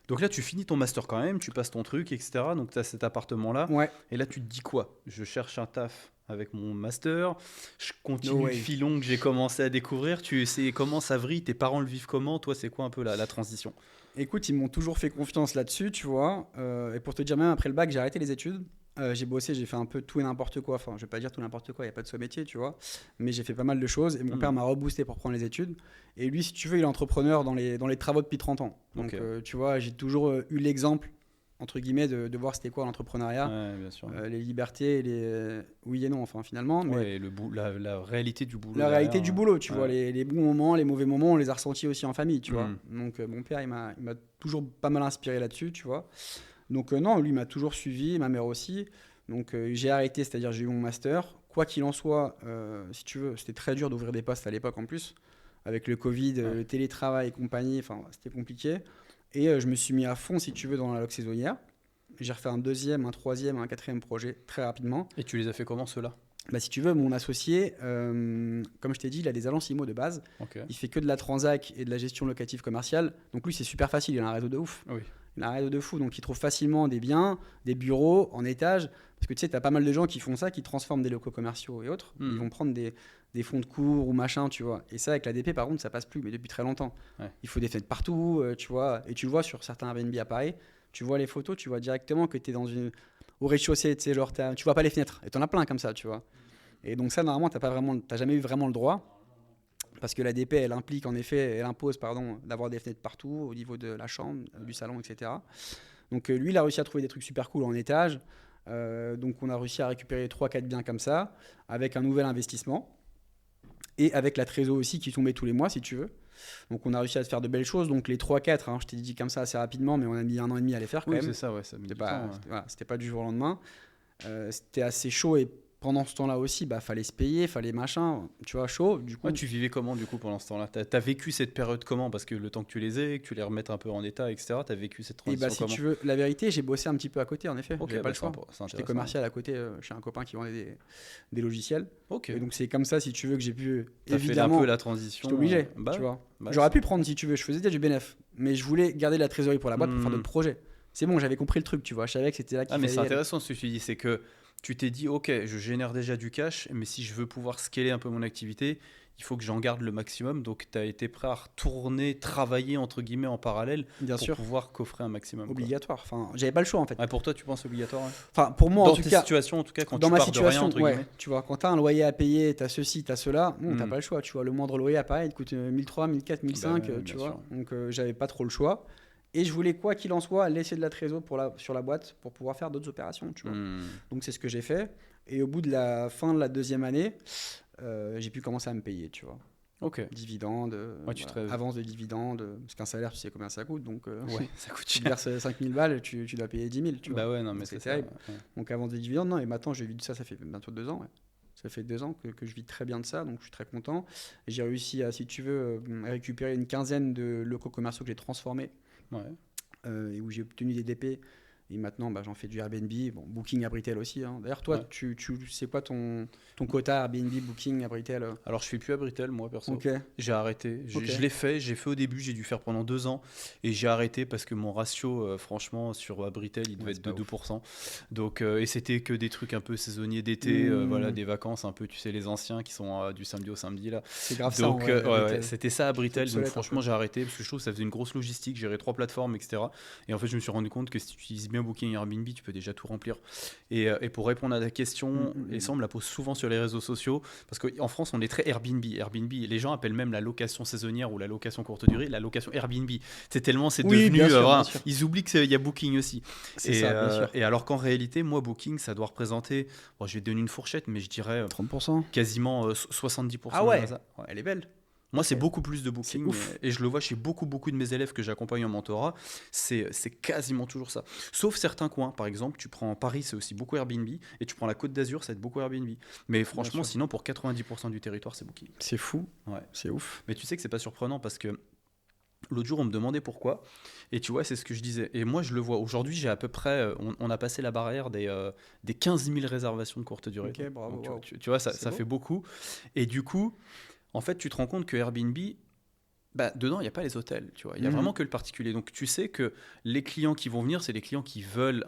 S2: Donc là, tu finis ton master quand même, tu passes ton truc, etc. Donc tu as cet appartement-là.
S1: Ouais,
S2: Et là, tu te dis quoi? Je cherche un taf avec mon master. Je continue
S1: No
S2: le
S1: way.
S2: filon que j'ai commencé à découvrir. Tu sais comment ça vrille? Tes parents le vivent comment? Toi, c'est quoi un peu la transition?
S1: écoute, ils m'ont toujours fait confiance là-dessus, tu vois. Et pour te dire, même après le bac, j'ai arrêté les études. J'ai bossé, j'ai fait un peu tout et n'importe quoi. Enfin, je vais pas dire tout et n'importe quoi, il n'y a pas de métier, tu vois. Mais j'ai fait pas mal de choses et mon père m'a reboosté pour prendre les études. Et lui, si tu veux, il est entrepreneur dans les travaux depuis 30 ans. Donc,
S2: Ok.
S1: tu vois, j'ai toujours eu l'exemple, entre guillemets, de voir c'était quoi l'entrepreneuriat.
S2: Ouais, bien sûr.
S1: Les libertés, oui et non, enfin, finalement. Mais
S2: Ouais, et la réalité du boulot.
S1: la réalité
S2: derrière,
S1: du boulot, tu
S2: ouais.
S1: vois, les bons moments, les mauvais moments, on les a ressentis aussi en famille, tu vois.
S2: Mm.
S1: Donc mon père, il m'a toujours pas mal inspiré là-dessus, tu vois. Donc non, lui il m'a toujours suivi, ma mère aussi. Donc j'ai arrêté, c'est-à-dire j'ai eu mon master. Quoi qu'il en soit, si tu veux, c'était très dur d'ouvrir des postes à l'époque en plus, avec le Covid,
S2: Ouais.
S1: le télétravail et compagnie, enfin c'était compliqué. Et je me suis mis à fond, si tu veux, dans la log saisonnière. J'ai refait un deuxième, un troisième, un quatrième projet très rapidement.
S2: Et tu les as fait comment ceux-là?
S1: Bah, si tu veux, mon associé, comme je t'ai dit, il a des agences IMO de base.
S2: Ok.
S1: Il fait que de la transac et de la gestion locative commerciale. Donc lui, c'est super facile. Il a un réseau de ouf.
S2: Oui.
S1: Il a un réseau de fou. Donc il trouve facilement des biens, des bureaux en étage. Parce que tu sais, tu as pas mal de gens qui font ça, qui transforment des locaux commerciaux et autres.
S2: Mm.
S1: Ils vont prendre des fonds de cours ou machin, tu vois. Et ça, avec l'ADP, par contre, ça passe plus, mais depuis très longtemps.
S2: Ouais.
S1: Il faut des fenêtres partout, tu vois. Et tu le vois sur certains Airbnb à Paris. tu vois les photos, tu vois directement que tu es au rez-de-chaussée, tu sais, genre, tu vois pas les fenêtres. Et tu en as plein comme ça, tu vois. Et donc ça, normalement, t'as jamais eu vraiment le droit. Parce que l'ADP, elle impose, pardon, d'avoir des fenêtres partout, au niveau de la chambre, du salon, etc. Donc lui, il a réussi à trouver des trucs super cool en étage. Donc on a réussi à récupérer 3-4 biens comme ça, avec un nouvel investissement. Et avec la trésor aussi qui tombait tous les mois, si tu veux. Donc on a réussi à se faire de belles choses. Donc les 3-4, je t'ai dit comme ça assez rapidement, mais on a mis 1 an et demi à les faire quand
S2: Oui,
S1: même.
S2: c'est ça, ouais, ça met du temps.
S1: C'était pas du jour au lendemain. C'était assez chaud et pendant ce temps-là aussi, fallait se payer, fallait machin, tu vois, chaud. Du coup,
S2: Ouais, tu vivais comment du coup pendant ce temps-là? T'as vécu cette période comment? Parce que le temps que tu les aies, que tu les remettes un peu en état, etc., t'as vécu cette
S1: et
S2: transition
S1: si
S2: comment?
S1: tu veux, la vérité, j'ai bossé un petit peu à côté, en effet.
S2: Ok,
S1: J'avais pas le choix.
S2: c'est
S1: J'étais
S2: intéressant.
S1: commercial à côté chez un copain qui vendait des logiciels.
S2: Ok.
S1: Et donc c'est comme ça, si tu veux, que j'ai pu.
S2: T'as fait un
S1: Évidemment,
S2: peu la transition.
S1: j'étais obligé,
S2: Bah,
S1: tu vois.
S2: bah,
S1: J'aurais
S2: ça-
S1: pu prendre si tu veux, je faisais déjà du bénéf, mais je voulais garder de la trésorerie pour la boîte pour faire d'autres projets. C'est bon, j'avais compris le truc, tu vois. Je savais que c'était là qu'il
S2: Ah, mais c'est
S1: fallait aller.
S2: intéressant ce que tu dis, c'est que tu t'es dit, ok, je génère déjà du cash, mais si je veux pouvoir scaler un peu mon activité, il faut que j'en garde le maximum. Donc, tu as été prêt à retourner, travailler entre guillemets en parallèle
S1: Bien
S2: pour
S1: sûr,
S2: pouvoir coffrer un maximum. Quoi.
S1: obligatoire. Enfin, j'avais pas le choix en fait.
S2: Ouais, pour toi, tu penses obligatoire? Ouais.
S1: Enfin, pour moi
S2: Dans
S1: en tout
S2: tes
S1: cas,
S2: situations, en tout cas, quand
S1: dans
S2: tu
S1: ma
S2: pars de rien,
S1: situation,
S2: entre
S1: ouais,
S2: guillemets.
S1: tu vois, quand t'as un loyer à payer, t'as ceci, t'as cela, non, t'as
S2: Mm.
S1: pas le choix, tu vois, le moindre loyer à Paris, il te coûte 1300, 1400, 1500,
S2: Bah,
S1: tu
S2: bien
S1: vois,
S2: sûr.
S1: donc j'avais pas trop le choix, et je voulais, quoi qu'il en soit, laisser de la trésor sur la boîte pour pouvoir faire d'autres opérations, tu vois,
S2: Mm.
S1: donc c'est ce que j'ai fait, et au bout de la fin de la deuxième année, j'ai pu commencer à me payer, tu vois,
S2: Ok.
S1: dividendes,
S2: Ouais, tu te rêves.
S1: avance de dividendes, parce qu'un salaire, tu sais combien ça coûte, donc
S2: Ouais, ça coûte
S1: tu te
S2: cher.
S1: verses 5000 balles, tu dois payer 10 000, tu vois.
S2: Bah ouais, non, mais
S1: Donc
S2: c'est
S1: c'est
S2: ça.
S1: terrible.
S2: Ouais.
S1: Donc avance des dividendes, non, et maintenant je vis de ça, ça fait bientôt 2 ans. Ouais. Ça fait 2 ans que je vis très bien de ça, donc je suis très content. Et j'ai réussi à, si tu veux, récupérer une quinzaine de locaux commerciaux que j'ai transformés
S2: Ouais.
S1: et où j'ai obtenu des DP. Et maintenant, j'en fais du Airbnb, bon, Booking, Abritel aussi. D'ailleurs, toi,
S2: Ouais.
S1: c'est quoi ton quota Airbnb, Booking, Abritel
S2: Alors, je fais plus à Britel, moi, perso.
S1: Ok,
S2: J'ai arrêté.
S1: Ok.
S2: Je l'ai fait. J'ai fait au début. J'ai dû faire pendant 2 ans. Et j'ai arrêté parce que mon ratio, franchement, sur Abritel, il devait
S1: Ouais,
S2: être
S1: c'est
S2: de
S1: pas ouf.
S2: 2%. Donc, et c'était que des trucs un peu saisonniers d'été. Voilà, des vacances un peu, tu sais, les anciens qui sont du samedi au samedi, là.
S1: C'est grave ça, en
S2: Donc,
S1: vrai,
S2: ouais,
S1: Abritel.
S2: c'était ça à Britel. Donc,
S1: obsolète, un
S2: franchement,
S1: peu.
S2: j'ai arrêté parce que je trouve que ça faisait une grosse logistique. Gérer 3 plateformes, etc. Et en fait, je me suis rendu compte que si tu utilises bien Booking et Airbnb, tu peux déjà tout remplir. Et pour répondre à ta question, et ça, on me la pose souvent sur les réseaux sociaux, parce qu'en France, on est très Airbnb. Airbnb, les gens appellent même la location saisonnière ou la location courte durée la location Airbnb. C'est tellement, c'est
S1: Oui,
S2: devenu.
S1: bien sûr,
S2: Voilà,
S1: bien sûr.
S2: ils oublient qu'il y a Booking aussi.
S1: C'est ça, bien sûr.
S2: Et alors qu'en réalité, moi, Booking, ça doit représenter, bon, je vais te donner une fourchette, mais je dirais
S1: 30%.
S2: quasiment 70%.
S1: Ah ouais,
S2: de ça. Ouais.
S1: elle est belle.
S2: Moi, c'est
S1: Ok.
S2: beaucoup plus de Booking.
S1: ouf.
S2: Et je le vois chez beaucoup de mes élèves que j'accompagne en mentorat. C'est quasiment toujours ça. Sauf certains coins. Par exemple, tu prends Paris, c'est aussi beaucoup Airbnb. Et tu prends la Côte d'Azur, ça va être beaucoup Airbnb. Mais franchement,
S1: sûr.
S2: sinon, pour 90% du territoire, c'est Booking.
S1: C'est fou,
S2: Ouais.
S1: c'est ouf.
S2: Mais tu sais que c'est pas surprenant parce que l'autre jour, on me demandait pourquoi. Et tu vois, c'est ce que je disais. Et moi, je le vois. Aujourd'hui, j'ai à peu près. On a passé la barrière des 15 000 réservations de courte durée.
S1: Ok, bravo,
S2: Donc,
S1: wow.
S2: tu vois,
S1: C'est
S2: ça
S1: beau.
S2: fait beaucoup. Et du coup, en fait, tu te rends compte que Airbnb, dedans, il n'y a pas les hôtels, tu vois. Il y a
S1: Mhm.
S2: vraiment que le particulier. Donc, tu sais que les clients qui vont venir, c'est les clients qui veulent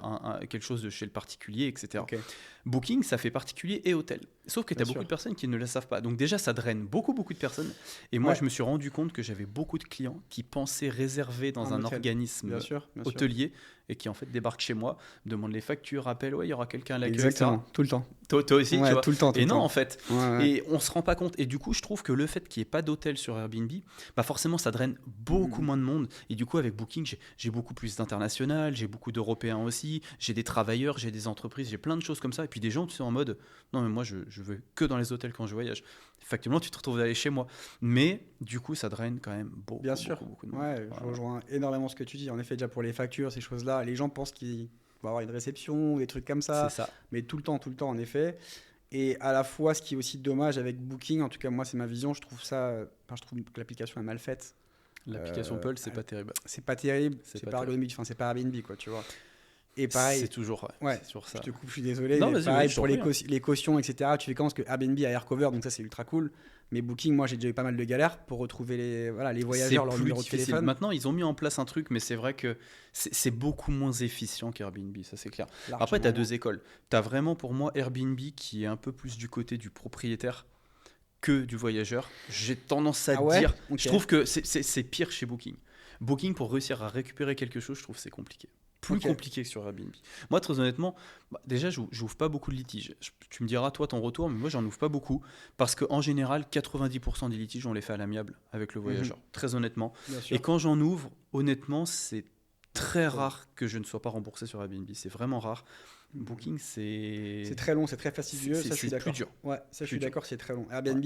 S2: quelque chose de chez le particulier, etc.
S1: Ok.
S2: Booking, ça fait particulier et hôtel. Sauf que tu as
S1: Bien
S2: beaucoup
S1: sûr.
S2: de personnes qui ne le savent pas. Donc, déjà, ça draine beaucoup de personnes. Et moi,
S1: Ouais.
S2: je me suis rendu compte que j'avais beaucoup de clients qui pensaient réserver dans un
S1: hôtel.
S2: organisme
S1: Bien sûr, bien sûr.
S2: hôtelier et qui, en fait, débarquent chez moi, demandent les factures, appellent, ouais, il y aura quelqu'un à l'accueil.
S1: Exactement,
S2: etc.
S1: tout le temps.
S2: Toi aussi,
S1: Ouais,
S2: tu vois.
S1: tout le temps, tout
S2: Et
S1: le
S2: non,
S1: temps.
S2: en fait.
S1: Ouais, ouais.
S2: Et on se rend pas compte. Et du coup, je trouve que le fait qu'il n'y ait pas d'hôtel sur Airbnb, forcément, ça draine beaucoup moins de monde. Et du coup, avec Booking, j'ai beaucoup plus d'international, j'ai beaucoup d'Européens aussi, j'ai des travailleurs, j'ai des entreprises, j'ai plein de choses comme ça. Et puis des gens, tu sais, en mode, non, mais moi, je veux que dans les hôtels quand je voyage. Factuellement, tu te retrouves d'aller chez moi. Mais du coup, ça draine quand même beaucoup.
S1: Bien sûr.
S2: Beaucoup de monde.
S1: Ouais, je rejoins énormément ce que tu dis. En effet, déjà pour les factures, ces choses-là, les gens pensent qu'il va y avoir une réception, des trucs comme ça.
S2: C'est ça.
S1: Mais tout le temps, en effet. Et à la fois, ce qui est aussi dommage avec Booking, en tout cas, moi, c'est ma vision, je trouve je trouve que l'application est mal faite.
S2: L'application Pulse, c'est pas terrible.
S1: C'est pas terrible,
S2: C'est
S1: c'est
S2: pas
S1: pas
S2: terrible.
S1: ergonomique, enfin, c'est pas Airbnb, quoi, tu vois. Et pareil,
S2: C'est toujours,
S1: ouais,
S2: c'est toujours ça.
S1: je te coupe, je suis désolé.
S2: Non,
S1: Mais
S2: vas-y,
S1: pareil,
S2: je
S1: pour
S2: t'en prie,
S1: les cautions, etc., tu fais comment? Parce que Airbnb a Aircover, donc ça, c'est ultra cool. Mais Booking, moi, j'ai déjà eu pas mal de galères pour retrouver les voyageurs, leur
S2: plus
S1: numéro de
S2: difficile.
S1: téléphone.
S2: Maintenant, ils ont mis en place un truc, mais c'est vrai que c'est beaucoup moins efficient qu'Airbnb, ça c'est clair. Après, tu as deux écoles. Tu as vraiment pour moi Airbnb qui est un peu plus du côté du propriétaire que du voyageur. J'ai tendance à dire,
S1: Ok.
S2: je trouve que c'est pire chez Booking. Booking, pour réussir à récupérer quelque chose, je trouve que c'est compliqué. plus
S1: Ok.
S2: compliqué que sur Airbnb. Moi, très honnêtement, déjà, j'ouvre pas beaucoup de litiges. Tu me diras, toi, ton retour, mais moi, j'en ouvre pas beaucoup. Parce qu'en général, 90% des litiges, on les fait à l'amiable avec le voyageur, très honnêtement.
S1: Bien sûr.
S2: Et quand j'en ouvre, honnêtement, c'est très
S1: Ouais.
S2: rare que je ne sois pas remboursé sur Airbnb. C'est vraiment rare. Booking, c'est.
S1: C'est très long, c'est très fastidieux, ça je suis
S2: C'est
S1: d'accord.
S2: plus dur.
S1: Ouais, ça je suis
S2: Plus dur.
S1: d'accord, c'est très long. Airbnb,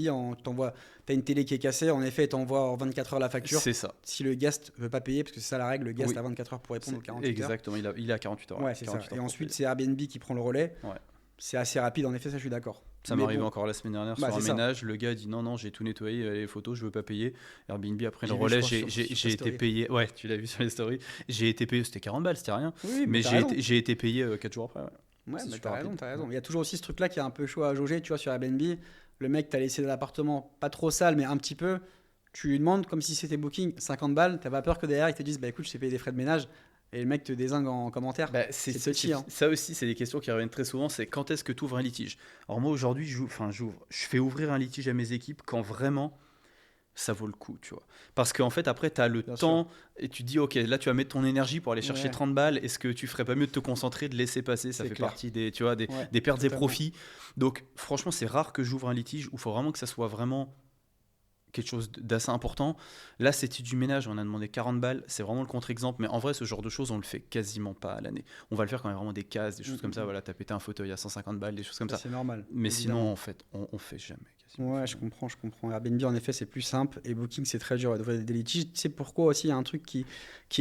S1: t'as une télé qui est cassée, en effet, t'envoie en 24 heures la facture.
S2: C'est ça.
S1: Si le guest veut pas payer, parce que c'est ça la règle, le guest
S2: Oui.
S1: a 24 heures pour répondre aux 48 heures.
S2: Exactement, il est à 48 heures.
S1: Ouais, c'est ça.
S2: 48 heures
S1: Et
S2: pour
S1: ensuite,
S2: payer.
S1: c'est Airbnb qui prend le relais.
S2: Ouais.
S1: C'est assez rapide, en effet, ça je suis d'accord.
S2: Ça
S1: Mais
S2: m'arrive
S1: bon,
S2: encore la semaine dernière
S1: Bah,
S2: sur un
S1: c'est ça.
S2: ménage. Le gars dit non, j'ai tout nettoyé, les photos, je veux pas payer. Airbnb, après le
S1: J'ai vu,
S2: relais,
S1: je crois, sur
S2: j'ai
S1: ta
S2: été
S1: story.
S2: payé. Ouais, tu l'as vu sur les stories. J'ai été payé, c'était 40 balles, c'était rien.
S1: Oui,
S2: Mais
S1: t'as raison.
S2: j'ai été payé 4 jours après. Ouais.
S1: Ouais,
S2: C'est
S1: mais
S2: super
S1: t'as raison,
S2: rapide.
S1: t'as raison. Il y a toujours aussi ce truc-là qui est un peu chaud à jauger, tu vois, sur Airbnb. Le mec t'a laissé l'appartement pas trop sale, mais un petit peu. Tu lui demandes, comme si c'était Booking, 50 balles. T'as pas peur que derrière, ils te disent, bah écoute, je t'ai payé des frais de ménage. Et le mec te dézingue en commentaire.
S2: Bah,
S1: c'est touchy, hein.
S2: Ça aussi, c'est des questions qui reviennent très souvent. C'est quand est-ce que tu ouvres un litige? Alors moi aujourd'hui, je fais ouvrir un litige à mes équipes quand vraiment ça vaut le coup, tu vois. Parce qu'en fait, après, tu as le
S1: Bien
S2: temps et tu te dis, ok, là, tu vas mettre ton énergie pour aller chercher
S1: Ouais.
S2: 30 balles. Est-ce que tu ferais pas mieux de te concentrer, de laisser passer? Ça
S1: C'est
S2: fait
S1: clair.
S2: partie des, tu vois, des
S1: Ouais,
S2: pertes et
S1: totalement.
S2: profits. Donc, franchement, c'est rare que j'ouvre un litige où il faut vraiment que ça soit vraiment quelque chose d'assez important. Là, c'était du ménage, on a demandé 40 balles, c'est vraiment le contre-exemple, mais en vrai, ce genre de choses, on le fait quasiment pas à l'année. On va le faire quand il y a vraiment des cases, des choses comme ça, voilà, t'as pété un fauteuil à 150 balles, des choses comme ça.
S1: C'est normal.
S2: Mais
S1: évidemment.
S2: sinon, en fait, on fait jamais. Quasiment.
S1: Ouais, je comprends. Airbnb, en effet, c'est plus simple. Et Booking, c'est très dur d'ouvrir des litiges. Tu sais pourquoi aussi, il y a un truc qui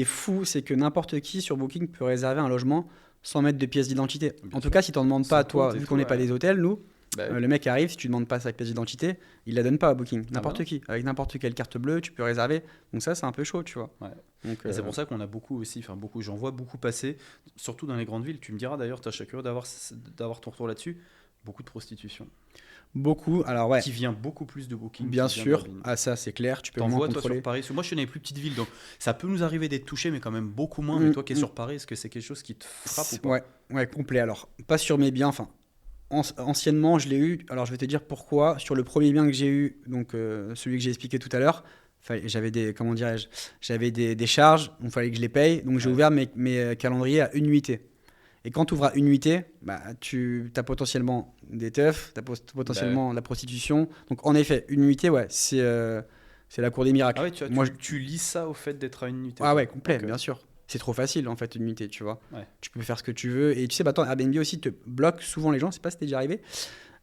S1: est fou, c'est que n'importe qui sur Booking peut réserver un logement sans mettre de pièce d'identité.
S2: Bien
S1: En tout
S2: sûr.
S1: cas, si tu n'en demandes pas à
S2: Sans
S1: toi,
S2: compte et
S1: vu
S2: tout,
S1: qu'on n'est pas
S2: ouais.
S1: des hôtels, nous,
S2: Bah oui.
S1: le mec arrive, si tu ne demandes pas sa pièce d'identité, il la donne pas à Booking. N'importe
S2: non.
S1: qui. Avec n'importe quelle carte bleue, tu peux réserver. Donc ça, c'est un peu chaud, tu vois.
S2: Ouais.
S1: Donc,
S2: Et c'est pour ça qu'on a beaucoup aussi, j'en vois beaucoup passer, surtout dans les grandes villes. Tu me diras d'ailleurs, tu es curieux d'avoir ton retour là-dessus. Beaucoup de prostitution.
S1: Beaucoup. Alors ouais,
S2: Qui vient beaucoup plus de Booking.
S1: bien
S2: qui vient
S1: sûr.
S2: d'Airbnb.
S1: Ah ça, c'est clair. Tu peux
S2: T'en
S1: moins
S2: vois toi
S1: contrôler.
S2: sur Paris? Parce que moi je suis dans les plus petites villes, donc ça peut nous arriver d'être touché, mais quand même beaucoup moins. Mais toi qui es sur Paris, est-ce que c'est quelque chose qui te frappe ou pas?
S1: Ouais, complet. Alors, pas sur mes biens. Enfin, anciennement, je l'ai eu. Alors, je vais te dire pourquoi. Sur le premier bien que j'ai eu, donc celui que j'ai expliqué tout à l'heure, j'avais des charges. Il fallait que je les paye. Donc, j'ai
S2: Ouais.
S1: ouvert mes calendriers à une nuitée. Et quand tu ouvres à une nuitée, bah, tu as potentiellement des teufs, tu as potentiellement de la prostitution. Donc, en effet, une nuitée, ouais, c'est la cour des miracles.
S2: Ah ouais,
S1: Moi,
S2: tu lis ça au fait d'être à une nuitée?
S1: Ah ouais, complet,
S2: Ok.
S1: bien sûr. C'est trop facile en fait une nuitée, tu vois.
S2: Ouais.
S1: Tu peux faire ce que tu veux. Et tu sais, bah, attends, Airbnb aussi te bloque souvent les gens, je sais pas si t'es déjà arrivé.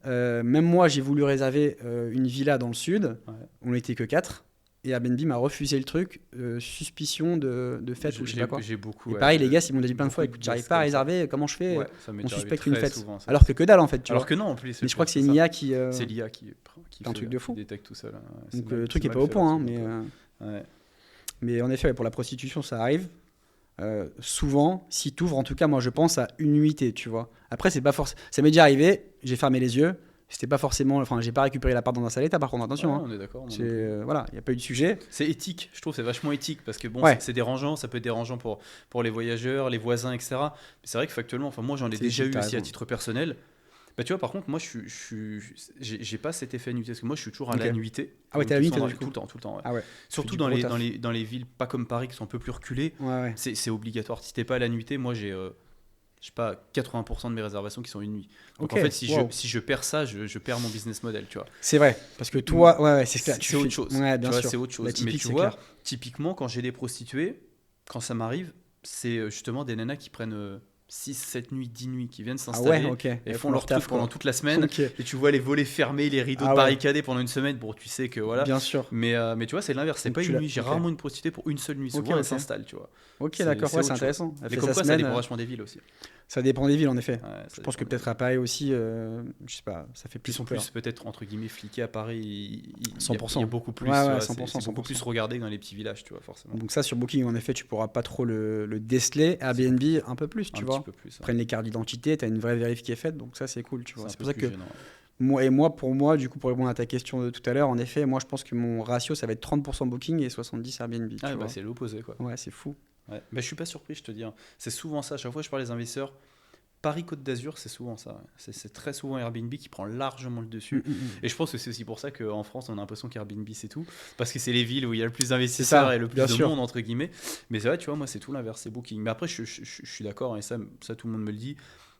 S1: Même moi, j'ai voulu réserver une villa dans le sud.
S2: Ouais.
S1: On n'était que 4. Et Airbnb m'a refusé le truc, suspicion de fête ou je sais pas quoi.
S2: J'ai beaucoup.
S1: Et
S2: ouais,
S1: pareil, les gars, ils m'ont dit plein de fois,
S2: beaucoup
S1: écoute,
S2: de
S1: j'arrive
S2: guests
S1: pas à
S2: comme ça.
S1: réserver, comment je fais
S2: Ouais, ça m'est
S1: On
S2: déjà arrivé
S1: suspecte une
S2: très
S1: fête.
S2: souvent, ça.
S1: Alors que dalle en fait, tu
S2: Alors
S1: vois.
S2: que non, en plus.
S1: Mais je crois que c'est
S2: ça.
S1: une IA qui.
S2: C'est l'IA qui
S1: C'est un truc de fou.
S2: détecte tout ça. Là. Ouais, c'est
S1: Donc
S2: mal-
S1: le truc
S2: c'est
S1: est pas
S2: mal
S1: au
S2: fait
S1: point, hein,
S2: là-dessus,
S1: mais.
S2: donc, ouais.
S1: Mais en effet, ouais, pour la prostitution, ça arrive. Souvent, si tu ouvres, en tout cas, moi je pense à une nuitée, tu vois. Après, c'est pas forcément. Ça m'est déjà arrivé, j'ai fermé les yeux. C'était pas forcément. Enfin, j'ai pas récupéré l'appart dans un sale état, par contre, attention.
S2: Ouais,
S1: Hein.
S2: on est d'accord.
S1: Voilà, il n'y a pas eu de sujet.
S2: C'est éthique, je trouve, c'est vachement éthique parce que bon,
S1: Ouais.
S2: c'est dérangeant, ça peut être dérangeant pour les voyageurs, les voisins, etc. Mais c'est vrai que factuellement, moi j'en ai
S1: C'est
S2: déjà
S1: éthique,
S2: eu
S1: t'as
S2: aussi à
S1: raison.
S2: titre personnel. Bah, tu vois, par contre, moi j'ai pas cet effet nuitée parce que moi je suis toujours à
S1: Ok.
S2: la nuitée.
S1: Ah ouais,
S2: Donc,
S1: t'es à la nuitée,
S2: tout
S1: du coup.
S2: le temps, tout le temps. Ouais.
S1: Ah ouais.
S2: Surtout
S1: du
S2: dans
S1: gros
S2: les,
S1: taf.
S2: dans les villes pas comme Paris qui sont un peu plus reculées,
S1: Ouais, ouais.
S2: c'est obligatoire. Si t'es pas à la nuitée, moi j'ai. Je sais pas, 80% de mes réservations qui sont une nuit. Donc
S1: Ok,
S2: en fait, si
S1: wow.
S2: je perds ça, je perds mon business model, tu vois.
S1: C'est vrai, parce que toi, ouais, c'est clair.
S2: C'est autre chose.
S1: Ouais, bien
S2: Tu vois,
S1: sûr.
S2: c'est autre chose.
S1: La
S2: Mais
S1: typique,
S2: tu
S1: c'est
S2: vois,
S1: clair.
S2: typiquement, quand j'ai des prostituées, quand ça m'arrive, c'est justement des nanas qui prennent 6, 7 nuits, 10 nuits, qui viennent
S1: Ah
S2: s'installer
S1: ouais, ok.
S2: et font leur truc pendant toute la semaine.
S1: Ok.
S2: Et tu vois les volets fermés, les rideaux
S1: Ah ouais.
S2: barricadés pendant une semaine. Bon, tu sais que voilà.
S1: Bien sûr.
S2: Mais tu vois, c'est l'inverse. C'est
S1: Donc
S2: pas
S1: tu
S2: une
S1: l'as-
S2: nuit. J'ai
S1: ok.
S2: rarement une prostituée pour une seule nuit.
S1: Ok,
S2: Souvent, elle
S1: ok.
S2: s'installe, tu vois.
S1: Ok,
S2: C'est-
S1: d'accord,
S2: c'est
S1: ouais,
S2: autre
S1: c'est
S2: chose.
S1: intéressant. Elle
S2: Mais
S1: fait
S2: comme
S1: sa
S2: quoi, ça
S1: semaine,
S2: dépend vachement des villes aussi.
S1: ça dépend des villes, en effet.
S2: Ouais,
S1: Je
S2: ça
S1: pense que
S2: dépend des
S1: peut-être à Paris aussi, je sais pas, ça fait
S2: Qui
S1: plus
S2: sont
S1: peur.
S2: plus peut-être entre guillemets fliqués à Paris, il y a
S1: 100%.
S2: beaucoup plus,
S1: Ouais, ouais,
S2: tu vois,
S1: 100%,
S2: c'est beaucoup
S1: 100%.
S2: plus regardé que dans les petits villages, tu vois, forcément.
S1: Donc ça, sur Booking, en effet, tu pourras pas trop le déceler. Airbnb, un peu plus, tu
S2: Un
S1: vois.
S2: petit peu plus.
S1: Ils prennent les cartes d'identité, tu as une vraie vérif qui est faite, donc ça, c'est cool, tu vois.
S2: un
S1: C'est
S2: peu
S1: pour ça
S2: plus
S1: que
S2: gênant.
S1: pour moi, du coup, pour répondre à ta question de tout à l'heure, en effet, moi, je pense que mon ratio, ça va être 30% Booking et 70 Airbnb. Tu
S2: Ah,
S1: vois.
S2: bah, c'est l'opposé, quoi.
S1: Ouais, c'est fou.
S2: Ouais. Bah, je suis pas surpris, je te dis. Hein. C'est souvent ça. À chaque fois que je parle des investisseurs, Paris-Côte d'Azur, c'est souvent ça. C'est très souvent Airbnb qui prend largement le dessus. Et je pense que c'est aussi pour ça qu'en France, on a l'impression qu'Airbnb, c'est tout. Parce que c'est les villes où il y a le plus d'investisseurs et le plus de monde, entre guillemets. Mais c'est vrai, tu vois, moi, c'est tout l'inverse, c'est Booking. Mais après, je suis d'accord, et ça, tout le monde me le dit.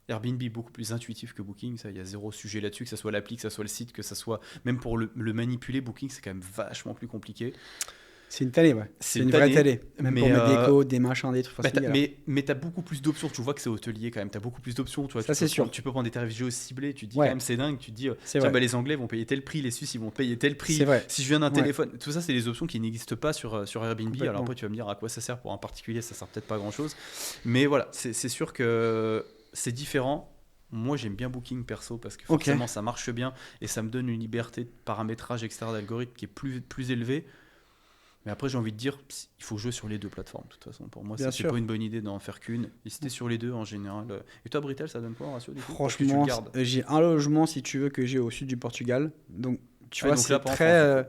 S2: Airbnb est beaucoup plus intuitif que Booking, ça, il y a zéro sujet là-dessus, que ça soit l'appli, que ça soit le site, que ça soit... Même pour le manipuler, Booking, c'est quand même vachement plus compliqué.
S1: C'est une télé, ouais. C'est une vraie télé. Même pour mettre des codes, des machins, des trucs.
S2: Mais t'as beaucoup plus d'options. Tu vois que c'est hôtelier quand même. T'as beaucoup plus d'options. Tu vois,
S1: ça, c'est sûr.
S2: Tu peux prendre des tarifs géociblés. Tu te dis quand même, c'est dingue. Tu te dis, tiens, les Anglais vont payer tel prix, les Suisses, ils vont payer tel prix.
S1: C'est vrai.
S2: Si je viens d'un téléphone, tout ça, c'est des options qui n'existent pas sur Airbnb. Alors après, tu vas me dire à quoi ça sert pour un particulier. Ça sert peut-être pas à grand-chose. Mais voilà, c'est sûr que c'est différent. Moi, j'aime bien Booking perso parce que forcément, ça marche bien et ça me donne une liberté de paramétrage, etc., d'algorithme qui est plus élevée. Mais après, j'ai envie de dire, il faut jouer sur les deux plateformes. De toute façon, pour moi, c'est pas une bonne idée d'en faire qu'une. Et si t'es sur les deux, en général. Et toi, Britel, ça donne quoi en ratio du coup?
S1: Franchement, j'ai un logement, si tu veux, que j'ai au sud du Portugal. Donc, tu vois, c'est très.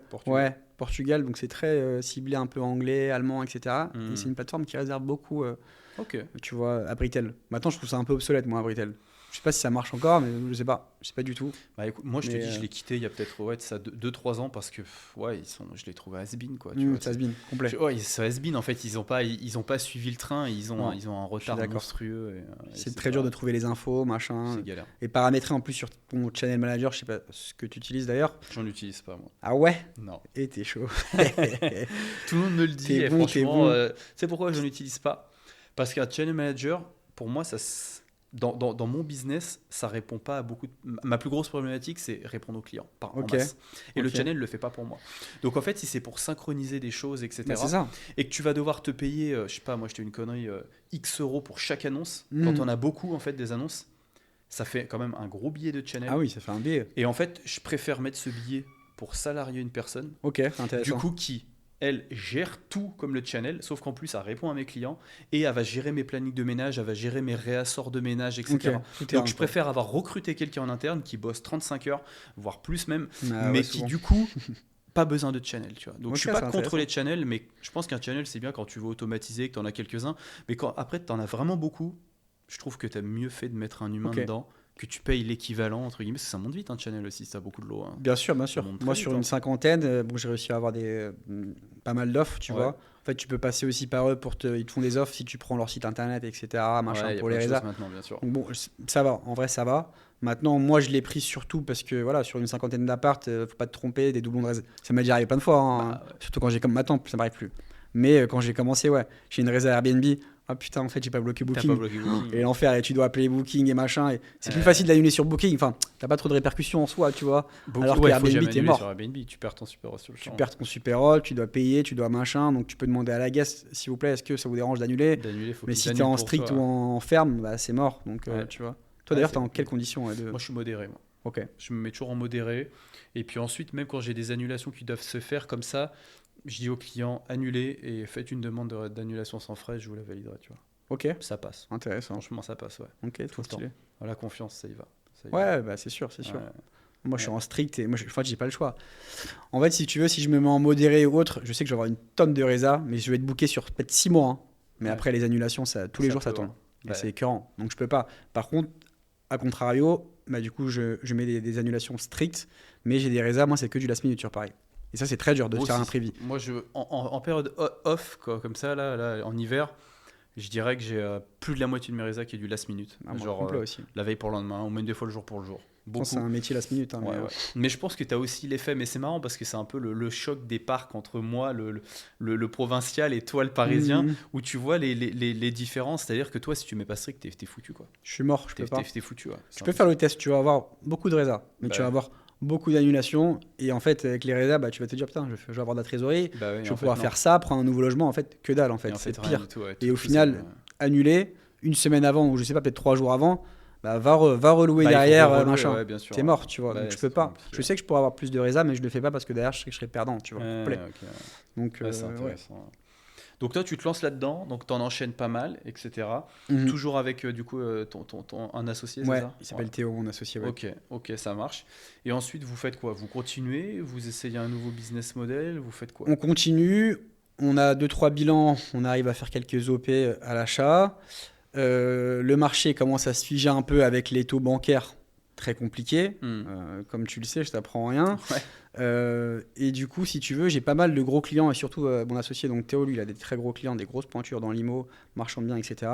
S1: Portugal. Donc, c'est très ciblé un peu anglais, allemand, etc. Et c'est une plateforme qui réserve beaucoup, tu vois, à Britel. Maintenant, je trouve ça un peu obsolète, moi, à Britel. Je sais pas si ça marche encore, mais je sais pas du tout.
S2: Bah, écoute, moi je te dis, je l'ai quitté il y a peut-être 2-3 ans parce que je l'ai trouvé has-been quoi.
S1: C'est has-been complet.
S2: C'est has-been en fait, ils ont pas suivi le train, ils ont un retard monstrueux.
S1: C'est très dur de trouver les infos, machin.
S2: C'est galère.
S1: Et paramétrer en plus sur ton channel manager, je sais pas ce que tu utilises d'ailleurs.
S2: J'en utilise pas moi.
S1: Ah ouais?
S2: Non.
S1: Et t'es chaud.
S2: Tout le monde me le dit. Et franchement, c'est pourquoi je n'utilise pas. Parce qu'un channel manager, pour moi, ça. Dans mon business, ça répond pas à beaucoup. Ma plus grosse problématique, c'est répondre aux clients en masse. Et le channel ne le fait pas pour moi. Donc en fait, si c'est pour synchroniser des choses, etc.,
S1: c'est ça.
S2: et que tu vas devoir te payer, je sais pas, moi je te dis une connerie, X euros pour chaque annonce, quand on a beaucoup en fait des annonces, ça fait quand même un gros billet de channel.
S1: Ah oui, ça fait un billet.
S2: Et en fait, je préfère mettre ce billet pour salarier une personne.
S1: Ok, intéressant.
S2: Du coup, elle gère tout comme le channel, sauf qu'en plus, elle répond à mes clients et elle va gérer mes plannings de ménage, elle va gérer mes réassorts de ménage, etc. Donc, je préfère avoir recruté quelqu'un en interne qui bosse 35 heures, voire plus même, mais qui, du coup, pas besoin de channel. Tu vois. Donc, je suis pas contre les channels, mais je pense qu'un channel, c'est bien quand tu veux automatiser, que tu en as quelques-uns. Mais quand après, tu en as vraiment beaucoup, je trouve que tu as mieux fait de mettre un humain dedans, que tu payes l'équivalent, entre guillemets, parce que ça monte vite un channel aussi, ça a beaucoup de lots. Hein.
S1: Bien sûr. Moi, sur une cinquantaine, j'ai réussi à avoir pas mal d'offres, tu vois. En fait, tu peux passer aussi par eux, ils te font des offres si tu prends leur site internet, etc. Machin, pour les résas. Donc bon, ça va, en vrai, ça va. Maintenant, moi, je l'ai pris surtout parce que, voilà, sur une cinquantaine d'appart, faut pas te tromper, des doublons de résa. Ça m'est déjà arrivé plein de fois, hein. Surtout quand j'ai comme maintenant, ça m'arrive plus. Mais quand j'ai commencé, j'ai une résa Airbnb. Ah putain, en fait, j'ai pas bloqué Booking. Et l'enfer, et tu dois appeler Booking et machin. Et c'est plus facile d'annuler sur Booking. Enfin, t'as pas trop de répercussions en soi, tu vois. Alors que Airbnb, t'es mort.
S2: Sur Airbnb, tu perds ton super sur le champ.
S1: Tu perds ton super roll, tu dois payer, tu dois machin. Donc tu peux demander à la guest, s'il vous plaît, est-ce que ça vous dérange d'annuler? Mais si t'es en strict ou en ferme, c'est mort. Donc tu vois. Toi d'ailleurs, t'es en quelles conditions?
S2: Moi, je suis modéré. Moi.
S1: Ok.
S2: Je me mets toujours en modéré. Et puis ensuite, même quand j'ai des annulations qui doivent se faire comme ça, je dis au client annulez et faites une demande d'annulation sans frais, je vous la validerai, tu vois.
S1: Ok.
S2: Ça passe.
S1: Intéressant.
S2: Franchement, ça passe, ouais.
S1: Ok, trop stylé.
S2: La confiance, ça y va.
S1: C'est sûr. Moi, je suis en strict et moi, j'ai pas le choix. En fait, si tu veux, si je me mets en modéré ou autre, je sais que je vais avoir une tonne de résa, mais je vais être booké sur peut-être 6 mois. Hein. Mais après, les annulations, tous les jours, ça tombe. Et c'est écœurant. Donc, je peux pas. Par contre, à contrario, du coup, je mets des annulations strictes, mais j'ai des résas. Moi, c'est que du last minute sur Paris. Et ça, c'est très dur de faire un prévis.
S2: Moi, en période off, quoi, comme ça, là, en hiver, je dirais que j'ai plus de la moitié de mes résas qui est du last minute. Genre
S1: aussi.
S2: La veille pour le lendemain, ou même des fois le jour pour le jour.
S1: C'est un métier last minute. Hein,
S2: mais je pense que tu as aussi l'effet, mais c'est marrant parce que c'est un peu le choc des parcs entre moi, le provincial, et toi, le parisien, où tu vois les différences. C'est-à-dire que toi, si tu mets pas strict, t'es foutu, quoi.
S1: Je suis mort, je peux pas.
S2: T'es foutu, ouais.
S1: Tu peux faire le test, tu vas avoir beaucoup de résas, mais tu vas avoir beaucoup d'annulations. Et en fait, avec les résas, tu vas te dire, putain, je vais avoir de la trésorerie, je vais pouvoir faire ça, prendre un nouveau logement. En fait, que dalle, en fait. C'est pire. Et au final, annuler une semaine avant, ou je sais pas, peut-être 3 jours avant, va relouer derrière, machin. T'es mort, tu vois. Donc je peux pas. Je sais que je pourrais avoir plus de résa, mais je le fais pas parce que derrière, je sais que je serais perdant, tu vois. Donc,
S2: c'est intéressant. Donc toi, tu te lances là-dedans, donc t'en enchaînes pas mal, etc. Toujours avec du coup un associé, c'est ça?
S1: Il s'appelle Théo, mon associé.
S2: Ok, ça marche. Et ensuite, vous faites quoi? Vous continuez? Vous essayez un nouveau business model? Vous faites quoi?
S1: On continue. On a 2-3 bilans. On arrive à faire quelques OP à l'achat. Le marché commence à se figer un peu avec les taux bancaires très compliqués. Comme tu le sais, je t'apprends rien. Et du coup, si tu veux, j'ai pas mal de gros clients et surtout mon associé, donc Théo, lui, il a des très gros clients, des grosses pointures dans l'IMO, marchand de biens, etc.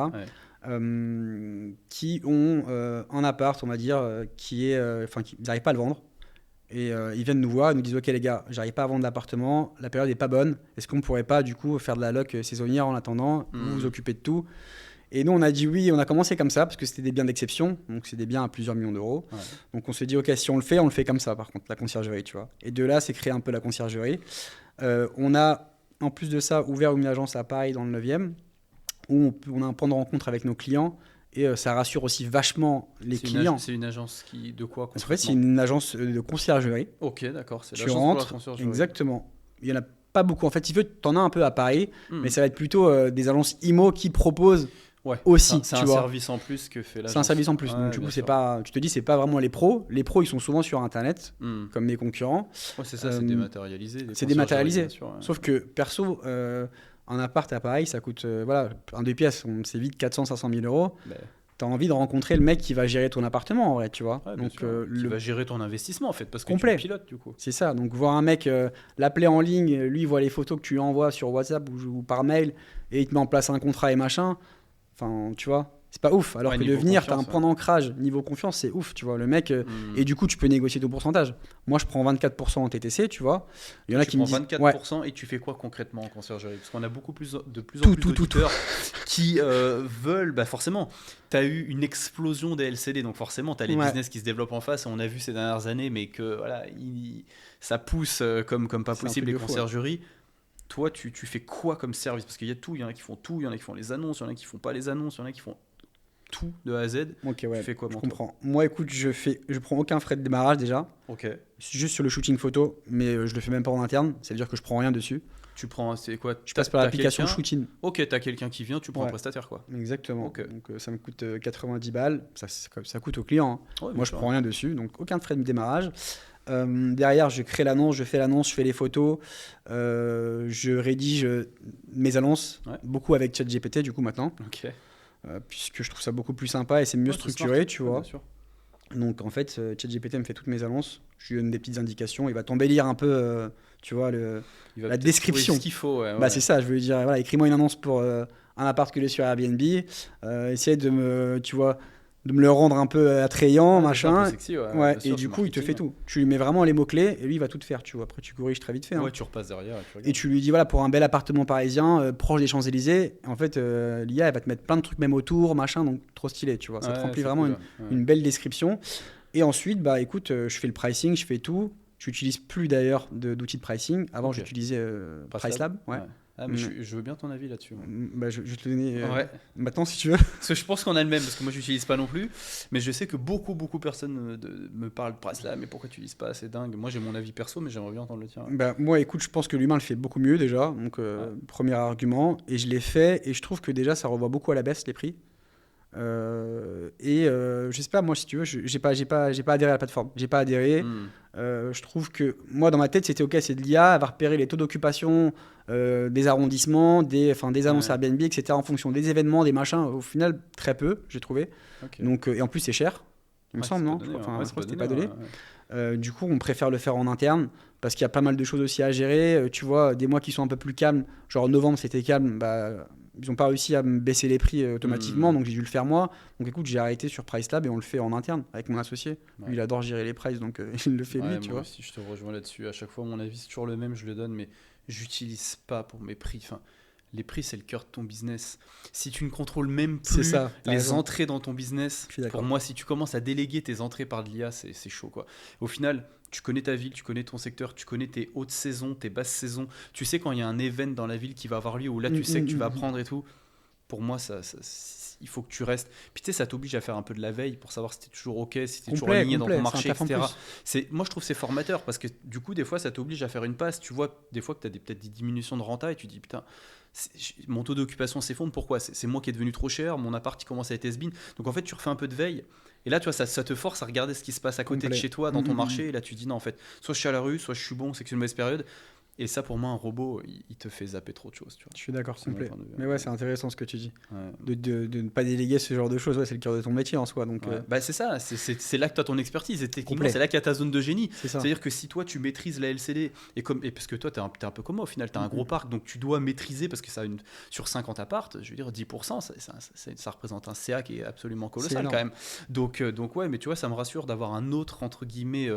S1: Qui ont un appart, on va dire, qui ils n'arrivent pas à le vendre. Et ils viennent nous voir, ils nous disent ok les gars, j'arrive pas à vendre l'appartement, la période est pas bonne, est-ce qu'on pourrait pas du coup faire de la loc saisonnière en attendant, vous vous occupez de tout. Et nous on a dit oui, on a commencé comme ça parce que c'était des biens d'exception, donc c'est des biens à plusieurs millions d'euros. Donc on s'est dit ok, si on le fait comme ça par contre, la conciergerie, tu vois. Et de là c'est créé un peu la conciergerie. On a en plus de ça ouvert une agence à Paris dans le 9e où on a un point de rencontre avec nos clients. Et ça rassure aussi vachement les clients.
S2: C'est une agence de quoi
S1: concrètement ? En fait, c'est une agence de conciergerie.
S2: Ok, d'accord. C'est
S1: tu
S2: l'agence
S1: rentres,
S2: pour la conciergerie.
S1: Exactement. Il n'y en a pas beaucoup. En fait, tu en as un peu à Paris, mais ça va être plutôt des agences IMO qui proposent aussi.
S2: C'est un service en plus que fait l'agence.
S1: C'est un service en plus. Donc, du coup, tu te dis, c'est pas vraiment les pros. Les pros, ils sont souvent sur Internet, comme mes concurrents.
S2: C'est ça, c'est dématérialisé.
S1: C'est dématérialisé. Sauf que, perso... un appart à Paris, ça coûte, un 2 pièces, c'est vite 400-500 000 euros. Tu as envie de rencontrer le mec qui va gérer ton appartement en vrai, tu vois.
S2: Donc, qui va gérer ton investissement en fait, parce que
S1: complet.
S2: Tu le pilotes du coup.
S1: C'est ça, donc voir un mec, l'appeler en ligne, lui il voit les photos que tu lui envoies sur WhatsApp ou par mail et il te met en place un contrat et machin. Enfin, tu vois. C'est pas ouf, alors que de venir, t'as un point d'ancrage, niveau confiance, c'est ouf, tu vois, le mec, et du coup, tu peux négocier ton pourcentage. Moi, je prends 24% en TTC, tu vois.
S2: Il y en a qui me disent 24% et tu fais quoi concrètement en conciergerie ? Parce qu'on a beaucoup plus de plus en plus d'auditeurs qui veulent, forcément, t'as eu une explosion des LCD, donc forcément, t'as les business qui se développent en face, on a vu ces dernières années, mais que voilà, ça pousse comme pas possible les conciergeries. Toi, tu fais quoi comme service ? Parce qu'il y a tout, il y en a qui font tout, il y en a qui font les annonces, il y en a qui font pas les annonces, il y en a qui font tout de A à Z.
S1: Tu fais quoi ?
S2: Je
S1: comprends. Moi, écoute, je prends aucun frais de démarrage déjà. Juste sur le shooting photo, mais je le fais même pas en interne. Ça veut dire que je prends rien dessus.
S2: Tu prends, c'est quoi ?
S1: Je passe par l'application Shooting.
S2: Ok, t'as quelqu'un qui vient, tu prends un prestataire quoi.
S1: Exactement. Donc ça me coûte 90 balles. Ça coûte au client. Moi, je prends rien dessus, donc aucun frais de démarrage. Derrière, je crée l'annonce, je fais l'annonce, je fais les photos, je rédige mes annonces, beaucoup avec ChatGPT du coup maintenant. Puisque je trouve ça beaucoup plus sympa et c'est mieux structuré, tu vois. Donc en fait, ChatGPT me fait toutes mes annonces, je lui donne des petites indications, il va t'embellir un peu, tu vois, la description.
S2: Ce qu'il faut,
S1: c'est ça, je veux lui dire, voilà, écris-moi une annonce pour un appart que j'ai sur Airbnb, essaye de me le rendre un peu attrayant, machin.
S2: Sexy,
S1: et du coup, il te fait tout. Tu lui mets vraiment les mots-clés et lui, il va tout te faire, tu vois. Après, tu corriges très vite fait.
S2: Tu repasses derrière.
S1: Et tu lui dis, voilà, pour un bel appartement parisien, proche des Champs-Élysées, en fait, l'IA, elle va te mettre plein de trucs même autour, machin, donc trop stylé, tu vois. Ça te remplit vraiment une belle description. Et ensuite, écoute, je fais le pricing, je fais tout. Je n'utilise plus d'ailleurs d'outils de pricing. Avant, j'utilisais Pricelab.
S2: Mais je veux bien ton avis là-dessus.
S1: Je vais te donner maintenant si tu veux.
S2: Parce que je pense qu'on a le même, parce que moi je n'utilise pas non plus. Mais je sais que beaucoup de personnes me parlent de Pricelab, mais pourquoi tu n'utilises pas ? C'est dingue. Moi j'ai mon avis perso, mais j'aimerais bien entendre le tien.
S1: Moi écoute, je pense que l'humain le fait beaucoup mieux déjà. Donc premier argument. Et je l'ai fait et je trouve que déjà ça revoit beaucoup à la baisse les prix. Je sais pas, moi si tu veux, j'ai pas adhéré à la plateforme. J'ai pas adhéré. Je trouve que moi dans ma tête c'était ok, c'est de l'IA, elle va repérer les taux d'occupation des arrondissements, des annonces Airbnb, etc. en fonction des événements, des machins. Au final très peu, j'ai trouvé. Donc et en plus c'est cher, il me semble, non ? Je crois que c'était pas donné. Du coup on préfère le faire en interne parce qu'il y a pas mal de choses aussi à gérer. Tu vois, des mois qui sont un peu plus calmes, genre novembre c'était calme, ils n'ont pas réussi à me baisser les prix automatiquement, donc j'ai dû le faire moi. Donc écoute, j'ai arrêté sur Pricelab et on le fait en interne avec mon associé. Lui, il adore gérer les prices, donc il le fait lui, tu vois.
S2: Moi aussi, je te rejoins là-dessus. À chaque fois, mon avis, c'est toujours le même, je le donne, mais j'utilise pas pour mes prix. Enfin, les prix, c'est le cœur de ton business. Si tu ne contrôles même plus les entrées dans ton business, pour moi, si tu commences à déléguer tes entrées par de l'IA, c'est chaud, quoi. Au final, tu connais ta ville, tu connais ton secteur, tu connais tes hautes saisons, tes basses saisons. Tu sais quand il y a un event dans la ville qui va avoir lieu, où là, tu sais que tu vas apprendre et tout. Pour moi, il faut que tu restes. Puis tu sais, ça t'oblige à faire un peu de la veille pour savoir si t'es toujours OK, si t'es toujours aligné dans ton marché, etc. Moi, je trouve que c'est formateur parce que du coup, des fois, ça t'oblige à faire une passe. Tu vois, des fois que tu as peut-être des diminutions de renta et tu te dis, putain, mon taux d'occupation s'effondre. Pourquoi ? C'est moi qui est devenu trop cher, mon appart qui commence à être has-been. Donc en fait, tu refais un peu de veille. Et là, tu vois, ça te force à regarder ce qui se passe à côté de chez toi, dans ton marché. Et là, tu dis, non, en fait, soit je suis à la rue, soit je suis bon, c'est que c'est une mauvaise période. Et ça, pour moi, un robot, il te fait zapper trop de choses. Tu vois.
S1: Je suis d'accord,
S2: C'est mon
S1: complet.
S2: point de vue.
S1: Mais ouais, c'est intéressant ce que tu dis.
S2: Ouais.
S1: De ne pas déléguer ce genre de choses. Ouais, c'est le cœur de ton métier en soi. Donc,
S2: Ouais. Bah, c'est ça, c'est là que tu as ton expertise. Et techniquement,
S1: Complet.
S2: c'est là qu'il y a ta zone de génie.
S1: c'est ça.
S2: C'est-à-dire que si toi, tu maîtrises la LCD, et parce que toi, tu es un peu comme moi au final, tu as un gros parc, donc tu dois maîtriser, parce que sur 50 appartes, je veux dire, 10%, ça représente un CA qui est absolument colossal
S1: énorme.
S2: quand même. Donc, ouais, mais tu vois, ça me rassure d'avoir un autre, entre guillemets,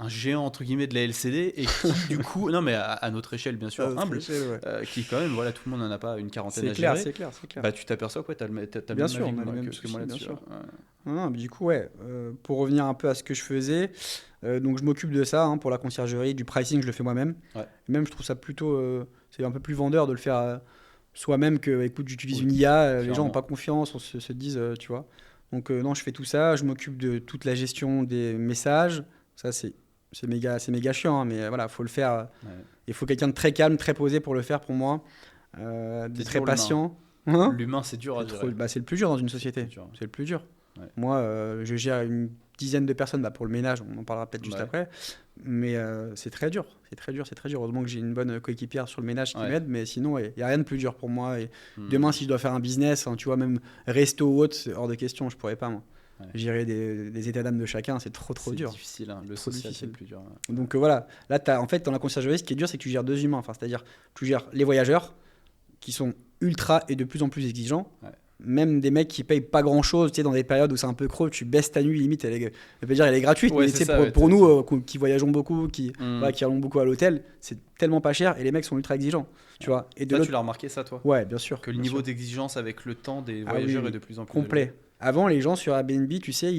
S2: un géant entre guillemets de la LCD et qui du coup non mais à notre échelle bien sûr humble qui quand même voilà tout le monde n'en a pas une quarantaine à gérer.
S1: C'est clair.
S2: Bah tu t'aperçois quoi t'as le
S1: Bien
S2: même
S1: sûr,
S2: avis
S1: on a
S2: que
S1: les mêmes
S2: que moi
S1: soucis, bien
S2: là-dessus.
S1: sûr.
S2: Ouais.
S1: Non, mais du coup, ouais, pour revenir un peu à ce que je faisais, donc je m'occupe de ça pour la conciergerie, du pricing, je le fais moi-même.
S2: Ouais.
S1: Même, je trouve ça plutôt, c'est un peu plus vendeur de le faire soi-même que, écoute, j'utilise
S2: Oui,
S1: une IA, les gens
S2: clairement.
S1: n'ont pas confiance, on se disent, tu vois. Donc, non, je fais tout ça, je m'occupe de toute la gestion des messages. Ça, c'est méga chiant, mais voilà, faut le faire.
S2: Ouais.
S1: Il faut quelqu'un de très calme, très posé pour le faire pour moi, de
S2: C'est
S1: très
S2: dur,
S1: patient. Hein
S2: L'humain c'est dur à
S1: c'est,
S2: gérer.
S1: c'est le plus dur dans une société.
S2: C'est dur.
S1: C'est le plus dur.
S2: Ouais.
S1: Moi, je gère une dizaine de personnes pour le ménage, on en parlera peut-être juste
S2: Ouais.
S1: après. Mais c'est très dur. Heureusement que j'ai une bonne coéquipière sur le ménage qui
S2: Ouais.
S1: m'aide, mais sinon, il n'y a rien de plus dur pour moi. Et
S2: Hmm.
S1: demain, si je dois faire un business, tu vois, même resto ou autre, c'est hors de question, je pourrais pas, moi.
S2: Ouais.
S1: Gérer des états d'âme de chacun, c'est trop
S2: c'est
S1: dur.
S2: difficile hein. Le
S1: Trop
S2: social c'est
S1: difficile.
S2: le plus dur. Ouais.
S1: Donc voilà, là, en fait, dans la conciergerie, ce qui est dur, c'est que tu gères deux humains. Enfin, c'est-à-dire, tu gères les voyageurs qui sont ultra et de plus en plus exigeants.
S2: Ouais.
S1: Même des mecs qui payent pas grand-chose, tu sais, dans des périodes où c'est un peu creux, tu baisses ta nuit, limite, elle est gratuite.
S2: Ouais,
S1: Mais
S2: c'est
S1: tu sais,
S2: ça,
S1: pour
S2: ouais,
S1: nous, qui voyageons beaucoup,
S2: Hmm.
S1: qui allons beaucoup à l'hôtel, c'est tellement pas cher et les mecs sont ultra exigeants, tu vois. Et de
S2: Toi,
S1: l'autre,
S2: tu l'as remarqué ça toi
S1: ouais, bien sûr.
S2: que le
S1: bien
S2: niveau
S1: sûr.
S2: d'exigence avec le temps des
S1: Ah
S2: voyageurs
S1: oui,
S2: est de plus en plus
S1: complet.
S2: élevé.
S1: Avant, les gens sur Airbnb, tu sais,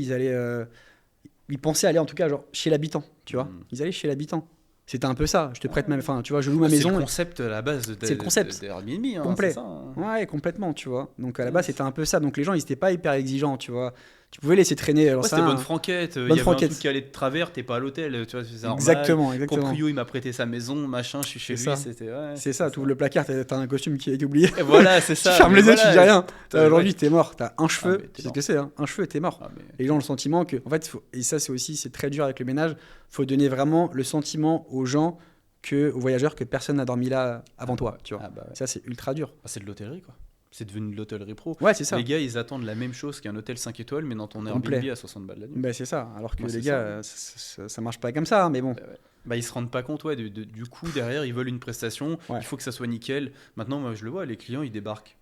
S1: ils pensaient aller en tout cas genre chez l'habitant, tu vois. Ils allaient chez l'habitant. C'était un peu ça. Je te prête enfin, tu vois, je loue ma
S2: C'est
S1: maison.
S2: le concept à la base
S1: C'est le concept.
S2: des Airbnb hein,
S1: Complet.
S2: c'est ça, hein.
S1: Ouais, complètement, tu vois. Donc à la base, c'était un peu ça. Donc les gens, ils n'étaient pas hyper exigeants, tu vois. Tu pouvais laisser traîner. Alors,
S2: Ouais,
S1: ça,
S2: c'était bonne franquette. Il y avait un truc qui allait de travers, t'es pas à l'hôtel, tu vois, c'est normal.
S1: Exactement.
S2: Proprio, il m'a prêté sa maison, machin, je suis chez
S1: C'est
S2: lui,
S1: ça.
S2: c'était. Ouais,
S1: C'est ça, tu ouvres le placard, t'as un costume qui est oublié.
S2: Et voilà, c'est
S1: Tu
S2: ça.
S1: fermes
S2: mais
S1: les yeux, tu
S2: voilà.
S1: dis rien.
S2: Ouais.
S1: Aujourd'hui, t'es mort. T'as un cheveu.
S2: mais t'es
S1: Tu sais ce
S2: mort.
S1: que c'est, hein. Un cheveu, t'es mort.
S2: Ah, mais-
S1: Les gens ont le sentiment que, en fait, et ça, c'est très dur avec le ménage. Faut donner vraiment le sentiment aux gens, aux voyageurs, que personne n'a dormi là avant toi, tu vois.
S2: Ah, bah ouais.
S1: Ça, c'est ultra dur.
S2: Ah, c'est de l'hôtellerie, quoi. C'est devenu de l'hôtellerie pro.
S1: Ouais, c'est ça.
S2: Les gars, ils attendent la même chose qu'un hôtel 5 étoiles, mais dans ton
S1: Complet.
S2: Airbnb à 60 balles la nuit.
S1: Ben, c'est ça. Alors que
S2: Moi,
S1: les
S2: c'est
S1: gars, ça marche pas comme ça, hein, mais bon.
S2: Bah, ils se rendent pas compte, ouais, du coup, derrière, ils veulent une prestation,
S1: Ouais.
S2: il faut que ça soit nickel. Maintenant, moi, je le vois, les clients, ils débarquent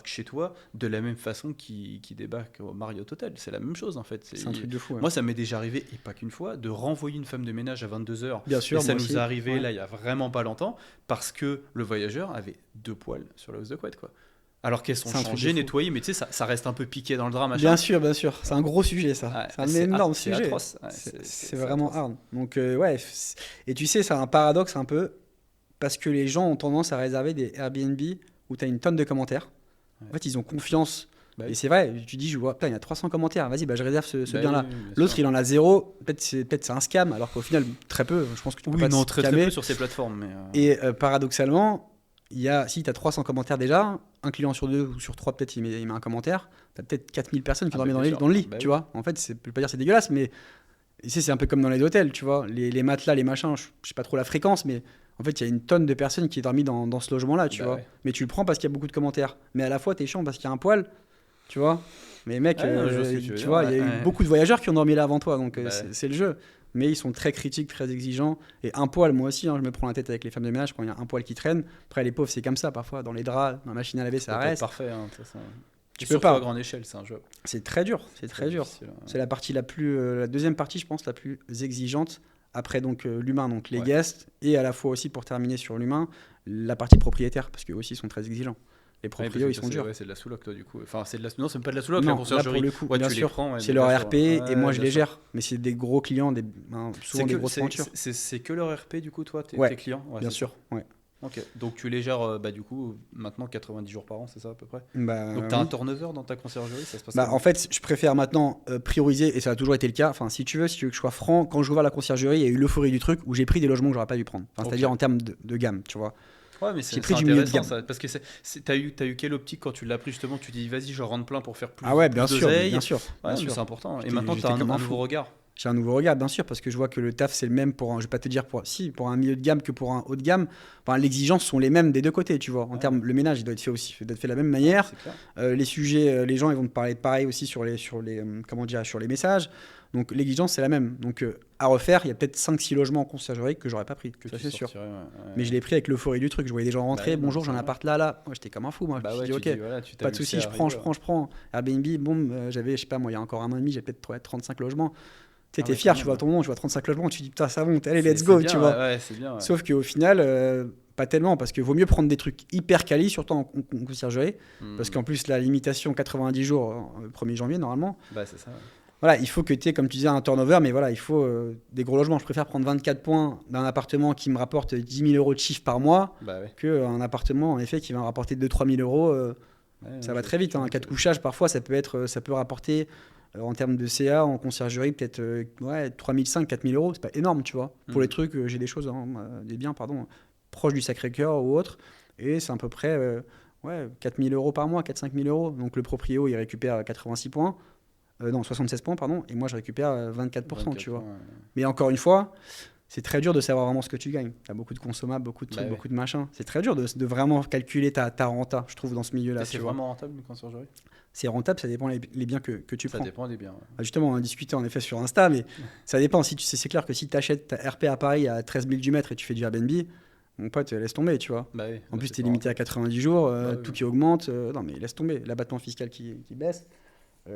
S2: chez toi de la même façon qu'ils débarquent au Marriott Hotel. C'est la même chose, en fait.
S1: C'est un truc de fou. Ouais.
S2: Moi, ça m'est déjà arrivé, et pas qu'une fois, de renvoyer une femme de ménage à 22h.
S1: Bien sûr,
S2: Et ça
S1: moi
S2: nous
S1: aussi.
S2: est arrivé,
S1: Ouais.
S2: là, il y a vraiment pas longtemps, parce que le voyageur avait 2 poils sur la hausse de couette, quoi. Alors qu'elles sont
S1: C'est un truc de
S2: changées,
S1: fou.
S2: nettoyées, mais tu sais, ça reste un peu piqué dans le drap, machin.
S1: Bien sûr. C'est un gros sujet, ça.
S2: Ouais,
S1: c'est un énorme
S2: c'est
S1: sujet.
S2: atroce. Ouais,
S1: C'est vraiment hard. Donc, ouais. Et tu sais, c'est un paradoxe un peu, parce que les gens ont tendance à réserver des Airbnb où tu as une tonne de commentaires.
S2: Ouais.
S1: En fait, ils ont confiance.
S2: Bah
S1: Et
S2: oui.
S1: c'est vrai, tu dis, je vois, putain, il y a 300 commentaires. Vas-y, je réserve ce
S2: Bah
S1: bien-là.
S2: oui, bien
S1: L'autre,
S2: sûr.
S1: il en a 0. Peut-être c'est un scam, alors qu'au final, très peu. Je pense que tu peux
S2: Oui,
S1: pas
S2: non,
S1: te
S2: très
S1: scammer.
S2: peu sur ces plateformes. Mais
S1: Et paradoxalement, si tu as 300 commentaires déjà, un client sur 2 ou sur 3, peut-être il met un commentaire, tu as peut-être 4000 personnes qui
S2: Ah,
S1: dorment
S2: bah,
S1: dans,
S2: bien sûr.
S1: dans le lit,
S2: Bah
S1: tu
S2: oui.
S1: vois. En fait, je peux pas dire c'est dégueulasse, mais tu sais, c'est un peu comme dans les hôtels, tu vois. Les matelas, les machins, je sais pas trop la fréquence, mais en fait, il y a une tonne de personnes qui est dormi dans ce logement-là, tu
S2: Bah
S1: vois.
S2: ouais.
S1: Mais tu le prends parce qu'il y a beaucoup de commentaires. Mais à la fois, t'es chiant parce qu'il y a un poil, tu vois. Mais mec,
S2: Ouais, non, je vois ce que tu veux
S1: tu
S2: dire,
S1: vois, il y a
S2: ouais,
S1: eu
S2: ouais.
S1: beaucoup de voyageurs qui ont dormi là avant toi, donc
S2: Bah ouais.
S1: c'est le jeu. Mais ils sont très critiques, très exigeants. Et un poil, moi aussi, hein, je me prends la tête avec les femmes de ménage quand il y a un poil qui traîne. Après, les pauvres, c'est comme ça parfois. Dans les draps, dans la machine à laver, ça
S2: peut pas être
S1: reste.
S2: parfait, hein, de toute façon.
S1: Tu
S2: Et
S1: peux
S2: surtout
S1: pas.
S2: à grande échelle, c'est un jeu.
S1: C'est très dur, c'est très dur.
S2: difficile, ouais.
S1: C'est la partie la deuxième partie, je pense, la plus exigeante. Après, donc, l'humain, donc les
S2: Ouais.
S1: guests. Et à la fois aussi, pour terminer sur l'humain, la partie propriétaire, parce qu'eux aussi, ils sont très exigeants. Les
S2: Ouais, parce
S1: proprios,
S2: que
S1: ils sont
S2: c'est-
S1: durs.
S2: ouais, c'est de la sous-loc, toi, du coup. Enfin, non, c'est même pas de la sous-loc, la
S1: Non, là,
S2: conciergerie.
S1: pour le coup,
S2: Ouais,
S1: bien
S2: tu les
S1: sûr.
S2: prends, ouais,
S1: C'est
S2: bien
S1: leur
S2: sûr.
S1: RP et
S2: Ouais,
S1: moi, je
S2: bien
S1: les
S2: sûr.
S1: gère. Mais c'est des gros clients, souvent des grosses pointures.
S2: C'est que leur RP, du coup, toi, tes
S1: Ouais,
S2: clients. Ouais,
S1: Bien
S2: c'est
S1: sûr, ouais.
S2: ça. Ok, donc tu les gères, du coup, maintenant 90 jours par an, c'est ça à peu près.
S1: Bah,
S2: Donc tu as
S1: oui.
S2: un turnover dans ta conciergerie, ça se passe
S1: Bah,
S2: comment
S1: en fait, je préfère maintenant prioriser, et ça a toujours été le cas. Enfin, si tu veux que je sois franc, quand j'ai ouvert la conciergerie, il y a eu l'euphorie du truc où j'ai pris des logements que j'aurais pas dû prendre. Enfin,
S2: Ok.
S1: c'est-à-dire en termes de gamme, tu vois.
S2: Ouais, mais
S1: j'ai
S2: c'est
S1: pris du milieu de
S2: intéressant
S1: gamme.
S2: ça, parce que t'as eu quelle optique quand tu l'as pris justement. Tu dis vas-y, je rentre plein pour faire plus.
S1: Ah ouais, bien
S2: plus
S1: sûr,
S2: d'oseille.
S1: bien sûr.
S2: Ouais,
S1: bien
S2: mais
S1: sûr.
S2: c'est important. Et
S1: J'étais-
S2: maintenant, tu
S1: j'étais
S2: as
S1: comme
S2: un
S1: un
S2: nouveau
S1: fou.
S2: regard.
S1: j'ai un nouveau regard, bien sûr, parce que je vois que le taf, c'est le même je vais pas te dire pour un milieu de gamme que pour un haut de gamme. Enfin, les exigences sont les mêmes des deux côtés, tu vois. En termes, le ménage, il doit être fait aussi, il doit être fait de la même manière.
S2: C'est clair.
S1: Les sujets, les gens, ils vont te parler de pareil aussi sur les messages. Donc, l'exigence, c'est la même. Donc, à refaire, il y a peut-être 5-6 logements en conciergerie que j'aurais pas pris,
S2: Que
S1: ça
S2: tu
S1: c'est sûr.
S2: sortirais,
S1: Mais je l'ai pris avec l'euphorie du truc. Je voyais des gens rentrer,
S2: Bah,
S1: bonjour,
S2: c'est
S1: j'ai un
S2: vrai.
S1: appart là. Moi, j'étais comme un fou, moi.
S2: Bah
S1: Je me
S2: ouais,
S1: suis
S2: tu
S1: dit, ok,
S2: dis, voilà, tu
S1: pas de
S2: t'amuses
S1: soucis,
S2: à
S1: je
S2: rigoler.
S1: prends. Airbnb, boum, j'avais, je sais pas, moi, il y a encore un an et demi, j'avais peut-être 35 logements. Tu sais,
S2: Ah
S1: t'es
S2: ouais,
S1: fier,
S2: quand
S1: tu
S2: même,
S1: vois ton nom, tu vois 35 logements, tu dis putain, ça va, allez, let's
S2: C'est
S1: go,
S2: bien,
S1: tu vois.
S2: ouais, c'est bien. Ouais.
S1: Sauf qu'au final, pas tellement, parce qu'il vaut mieux prendre des trucs hyper quali, surtout en conciergerie, parce qu'en plus, la limitation 90 jours, 1er janvier, normalement.
S2: Bah, c'est ça. Ouais.
S1: Voilà, il faut que tu aies, comme tu disais, un turnover, mais voilà, il faut des gros logements. Je préfère prendre 24 points d'un appartement qui me rapporte 10 000 euros de chiffre par mois
S2: Bah, ouais.
S1: qu'un appartement, en effet, qui va me rapporter 2-3 000 euros. Ça va très vite. Un cas de couchage, parfois, ça peut rapporter, en termes de CA, en conciergerie, peut-être 3 500, 4 000 euros. C'est pas énorme, tu vois. Pour les trucs, j'ai des choses, des biens, proches du Sacré-Cœur ou autre. Et c'est à peu près 4 000 euros par mois, 4-5 000 euros. Donc le proprio, il récupère 86 points. Non, 76 points, pardon. Et moi, je récupère 24%, tu vois.
S2: Ouais.
S1: Mais encore une fois, c'est très dur de savoir vraiment ce que tu gagnes. Tu as beaucoup de consommables, beaucoup de trucs, beaucoup de machins. C'est très dur de vraiment calculer ta renta, je trouve, dans ce milieu-là.
S2: C'est vraiment rentable, une conciergerie?
S1: C'est rentable, ça dépend les biens que tu prends.
S2: Ça dépend des biens. Ouais.
S1: Justement, on a discuté en effet sur Insta, mais ça dépend. Si tu sais, c'est clair que si tu achètes ta RP à Paris à 13 000 du mètre et tu fais du Airbnb, mon pote, laisse tomber, tu vois.
S2: Bah oui,
S1: en plus, tu es limité à 90 jours, tout qui augmente. Non, mais laisse tomber. L'abattement fiscal qui baisse.